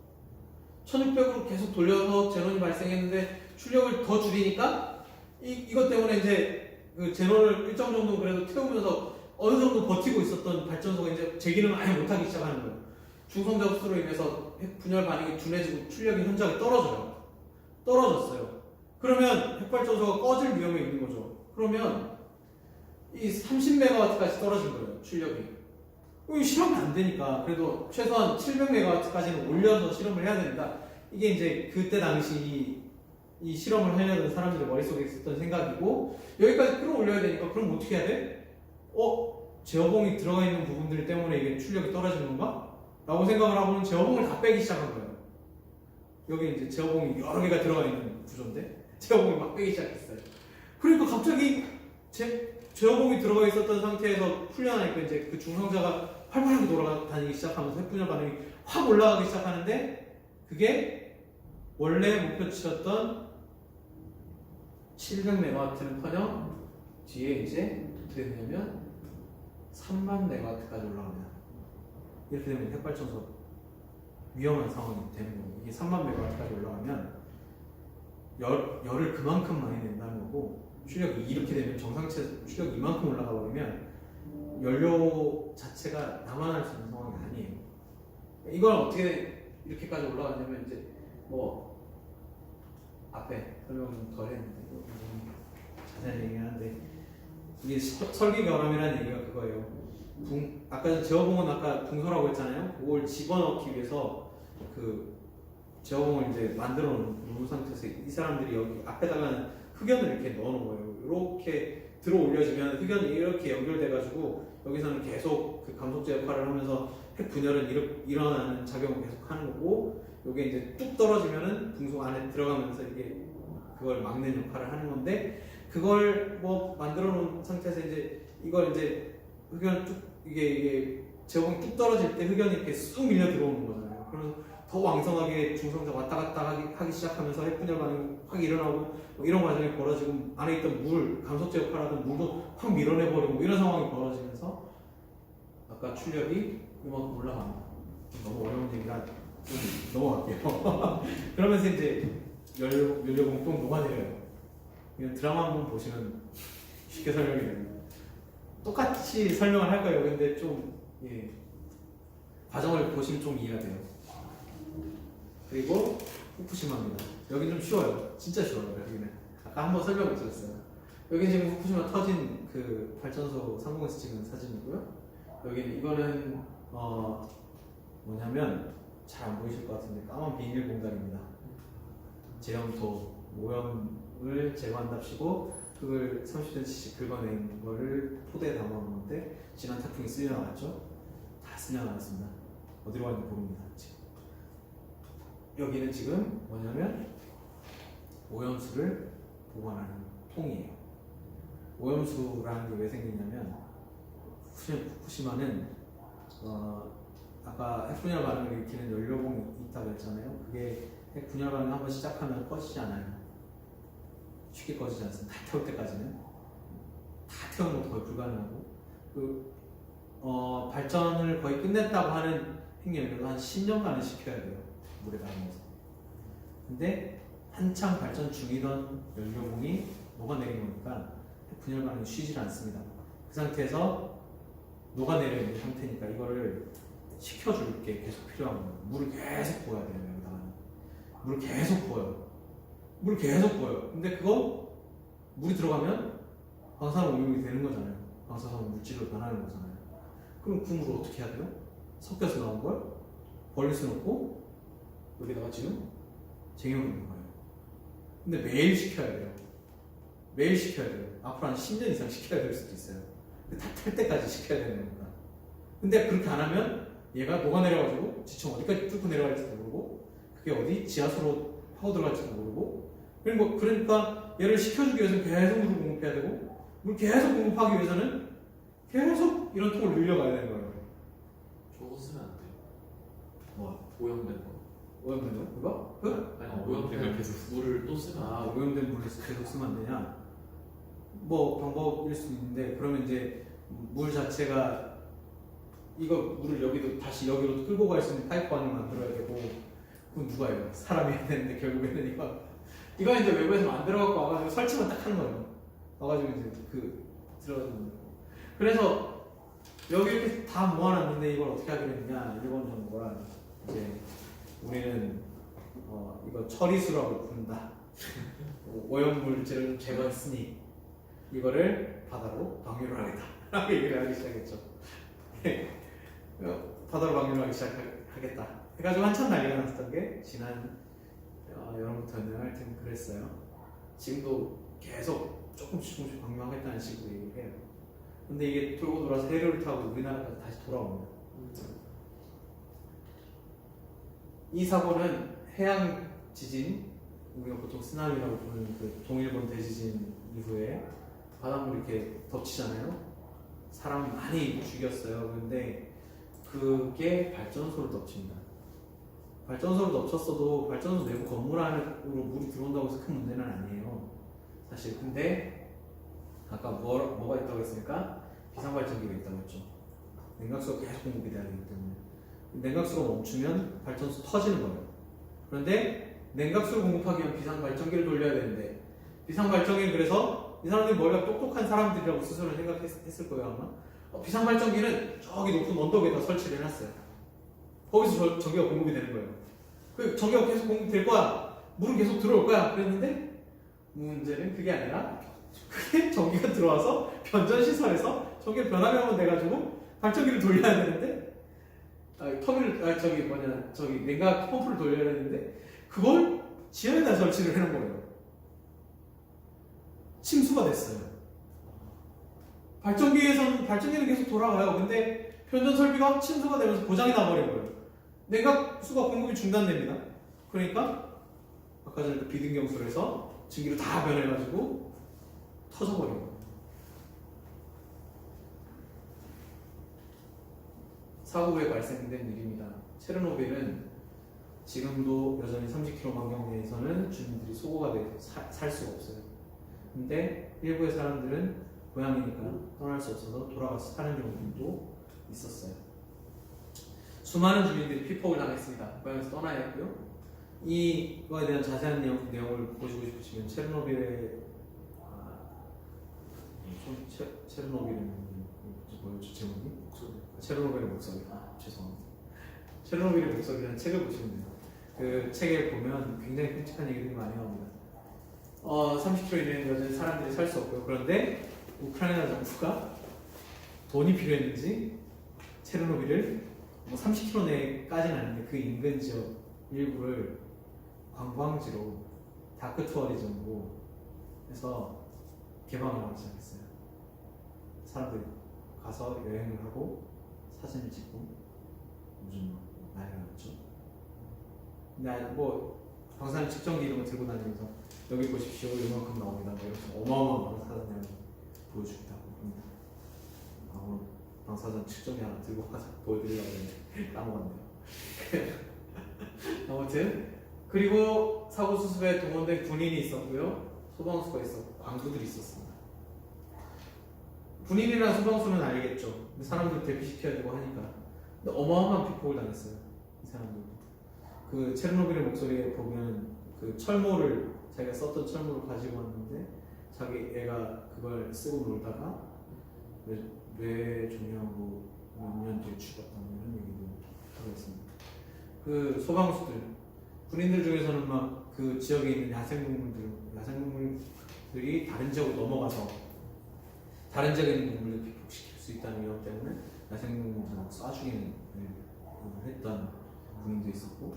1600으로 계속 돌려서 제론이 발생했는데 출력을 더 줄이니까 이것 때문에 이제 그 제론을 일정 정도 그래도 태우면서 어느 정도 버티고 있었던 발전소가 이제 제 기능을 아예 못하기 시작하는 거예요. 중성자 흡수로 인해서 핵 분열 반응이 둔해지고 출력이 현저하게 떨어졌어요. 그러면 핵발전소가 꺼질 위험이 있는 거죠. 그러면 이 30메가와트까지 떨어진 거예요. 출력이. 실험이 안 되니까 그래도 최소한 700메가와트까지는 올려서 실험을 해야 된다. 이게 이제 그때 당시 이 실험을 하려던 사람들의 머릿속에 있었던 생각이고 여기까지 끌어올려야 되니까 그럼 어떻게 해야 돼? 제어봉이 들어가 있는 부분들 때문에 이게 출력이 떨어지는 건가? 라고 생각을 하고는 제어봉을 다 빼기 시작한 거예요. 여기 이제 제어봉이 여러 개가 들어가 있는 구조인데 제어봉을 막 빼기 시작했어요. 그러니까 갑자기 제어봉이 들어가 있었던 상태에서 훈련하니까 이제 그 중성자가 활발하게 돌아다니기 시작하면서 핵분열 반응이 확 올라가기 시작하는데 그게 원래 목표치였던 700메가와트는커녕 뒤에 이제 어떻게 되냐면 3만 메가와트까지 올라갑니다. 이렇게 되면 핵발전소 위험한 상황이 되는 거예요. 이게 3만 메가와트까지 올라가면 열을 그만큼 많이 낸다는 거고 출력이 이렇게 되면 정상체 출력이 이만큼 올라가 버리면 연료 자체가 남아날 수 있는 상황이 아니에요. 이걸 어떻게 이렇게까지 올라가냐면 이제 뭐 앞에 설명 좀 덜 했는데 자세히 얘기하는데 이게 설계 결함이라는 얘기가 그거예요. 아까 제어봉은 아까 붕소라고 했잖아요. 그걸 집어넣기 위해서 그 제어봉을 이제 만들어 놓은 상태에서 이 사람들이 여기 앞에다가 흑연을 이렇게 넣어 놓은 거예요. 이렇게 들어 올려지면 흑연이 이렇게 연결돼가지고 여기서는 계속 그 감속제 역할을 하면서 핵 분열은 일어나는 작용을 계속 하는 거고 이게 이제 뚝 떨어지면은 붕소 안에 들어가면서 이게 그걸 막는 역할을 하는 건데 그걸 뭐 만들어 놓은 상태에서 이제 이걸 이제 흑연 뚝 이게 제어봉이 뚝 떨어질 때 흑연이 이렇게 쑥 밀려 들어오는 거잖아요. 그래서 더 왕성하게 중성자 왔다 갔다 하기 시작하면서 핵분열 반응이 확 일어나고 뭐 이런 과정이 벌어지고 안에 있던 물, 감속제 역할하던 물도 확 밀어내버리고 뭐 이런 상황이 벌어지면서 아까 출력이 이만큼 올라갑니다. 너무 어려운 얘기라 좀 넘어갈게요. 그러면서 이제 연료봉 또 녹아내려요. 그냥 드라마 한번 보시면 쉽게 설명이 됩니다. 똑같이 설명을 할 거예요. 근데 좀 과정을 보시면 좀 이해가 돼요. 그리고 후쿠시마입니다. 여긴 좀 쉬워요. 진짜 쉬워요. 여기는 아까 한번 설명을 드렸어요. 여기 지금 후쿠시마 터진 그 발전소 상공에서 찍은 사진이고요. 여기는 이거는 뭐냐면 잘 안 보이실 것 같은데 까만 비닐 공장입니다. 제염토 오염을 제거한답시고 그걸 30cm씩 긁어낸 거를 포대에 담아놓는데 지난 태풍이 쓸려 나갔죠. 다 쓸려 나갔습니다. 어디로 갔는지 모릅니다. 지금. 여기는 지금 뭐냐면 오염수를 보관하는 통이에요. 오염수라는 게 왜 생기냐면 후쿠시마는 아까 핵분열 반응을 일으키는 연료봉이 있다고 했잖아요. 그게 핵분열 반응 한번 시작하면 꺼지지 않아요. 쉽게 꺼지지 않습니다. 다 태울 때까지는 다 태우는 것도 거의 불가능하고 발전을 거의 끝냈다고 하는 핵연료도 한 10년간은 시켜야 돼요. 물에 담아서. 근데 한창 발전 중이던 연료봉이 녹아내린 거니까 핵분열 반응이 쉬질 않습니다. 그 상태에서 녹아내려 있는 상태니까 이거를 식혀줄 게 계속 필요한 거예요. 물을 계속 부어야 돼요. 여기다가 물을 계속 부어요. 물을 계속 부어요. 근데 그거 물이 들어가면 방사능 오염이 되는 거잖아요. 방사성 물질로 변하는 거잖아요. 그럼 그 물을 어떻게 해야 돼요? 섞여서 나온 걸 버릴 수는 없고 여기다가 지금 쟁여놓는 거예요. 근데 매일 시켜야 돼요. 매일 시켜야 돼요. 앞으로 한 10년 이상 시켜야 될 수도 있어요. 다 탈 때까지 시켜야 되는 겁니다. 근데 그렇게 안 하면 얘가 녹아내려가지고 지층 어디까지 뚫고 내려갈지도 모르고 그게 어디 지하수로 파고 들어갈지도 모르고 그러니까 얘를 식혀주기 위해서는 계속 물을 공급해야 되고 물 계속 공급하기 위해서는 계속 이런 통을 늘려가야 되는 거예요. 저거 쓰면 안 돼요. 뭐? 오염된 거. 오염된 거? 그거? 아니 오염된 걸 계속 물을 또 쓰면 안 돼요. 오염된 물을 계속 쓰면 안 되냐? 뭐 방법일 수 있는데 그러면 이제 물 자체가 이거 물을 여기도 다시 여기로 끌고 갈 수 있는 파이프 안을 만들어야 되고 그건 누가 해요? 사람이 해야 되는데 결국에는 이거 이제 외부에서 만들어갖고 와가지고 설치만 딱 하는 거예요. 와가지고 이제 들어가는 거예요. 그래서 여기 이렇게 다 모아놨는데 이걸 어떻게 하기로 했냐? 일본 정부가 이제 우리는 이거 처리수라고 부른다. 오염물질을 제거했으니 이거를 바다로 방류를 하겠다. 라고 얘기를 하기 시작했죠. 바다로 방류를 하기 시작하겠다. 해가지고 한참 난리가 났었던 게 지난 여름부터는 하여튼 그랬어요. 지금도 계속 조금씩 방류하겠다는 식으로 얘기를 해요. 근데 이게 돌고 돌아서 해류를 타고 우리나라까지 다시 돌아옵니다. 이 사고는 해양 지진, 우리가 보통 쓰나미라고 부르는 그 동일본 대지진 이후에 바닷물이 이렇게 덮치잖아요. 사람 많이 죽였어요. 근데 그게 발전소를 덮칩니다. 발전소를 덮쳤어도 발전소 내부 건물 안으로 물이 들어온다고 해서 큰 문제는 아니에요. 사실. 근데 아까 뭐가 있다고 했으니까 비상발전기가 있다고 했죠. 냉각수가 계속 공급이 돼야 되기 때문에 냉각수가 멈추면 발전소 터지는 거예요. 그런데 냉각수를 공급하기 위한 비상발전기를 돌려야 되는데 비상발전기는 그래서 이 사람들이 머리가 똑똑한 사람들이라고 스스로 생각했을 거예요 아마. 비상발전기는 저기 높은 언덕에다 설치를 해놨어요. 거기서 전기가 공급이 되는 거예요. 그 전기가 계속 공급될 거야. 물은 계속 들어올 거야. 그랬는데 문제는 그게 아니라 그게 전기가 들어와서 변전시설에서 전기를 변화명은 돼가지고 발전기를 돌려야 되는데 냉각 펌프를 돌려야 되는데 그걸 지하에다 설치를 해놓은 거예요. 침수가 됐어요. 발전기는 계속 돌아가요. 근데 변전 설비가 침수가 되면서 고장이 나버린 거예요. 냉각수가 공급이 중단됩니다. 그러니까 아까 전에 그 비등경술에서 증기로 다 변해가지고 터져버린 거예요. 사고 후에 발생된 일입니다. 체르노빌은 지금도 여전히 30km 반경 내에서는 주민들이 소고가 돼서 살 수가 없어요. 근데 일부의 사람들은 고향이니까 떠날 수 없어서 돌아가서 사는 경우도 있었어요. 수많은 주민들이 피폭을 당했습니다. 고향에서 떠나야 했고요. 이거에 대한 자세한 내용을 보시고 싶으시면 체르노빌의 체르노빌은 뭐였죠 제목이? 체르노빌의 목소리. 죄송합니다. 체르노빌의 목소리라는 책을 보시면 돼요. 그 책에 보면 굉장히 끔찍한 얘기들이 많이 나옵니다. 30km 이내는 여전히 사람들이 살 수 없고요. 그런데 우크라이나 정부가 돈이 필요했는지 체르노빌을 뭐 30km 내까지는 아닌데 그 인근 지역 일부를 관광지로 다크 투어리즘으로 해서 개방을 하기 시작했어요. 사람들이 가서 여행을 하고 사진을 찍고 요즘 난리가 났죠. 근데 뭐 방사능 측정기 이런 거 들고 다니면서 여기 보십시오 이만큼 나옵니다. 뭐 이렇게 어마어마한 방사능을 보여주기도 하고 합니다. 오늘 방사능 측정기 하나 들고 가서 보여드리려고 했는데 까먹었네요. 아무튼 그리고 사고 수습에 동원된 군인이 있었고요. 소방수가 있었고 광부들이 있었습니다. 군인이랑 소방수는 알겠죠. 근데 사람들 대피시켜야 되고 하니까. 근데 어마어마한 비폭을 당했어요. 이 사람들도. 그 체르노빌의 목소리에 보면 그 철모를 자기가 썼던 철모를 가지고 왔는데 자기 애가 그걸 쓰고 놀다가 뇌종양으로 몇 년 뒤에 죽었다는 이런 얘기도 하고 있습니다. 그 소방수들, 군인들 중에서는 막 그 지역에 있는 야생동물들이 다른 지역으로 넘어가서 다른 지역에 있는 동물을 비폭시킬 수 있다는 위험 때문에 야생동물들을 쏴 죽이는 일을 했던 군인도 있었고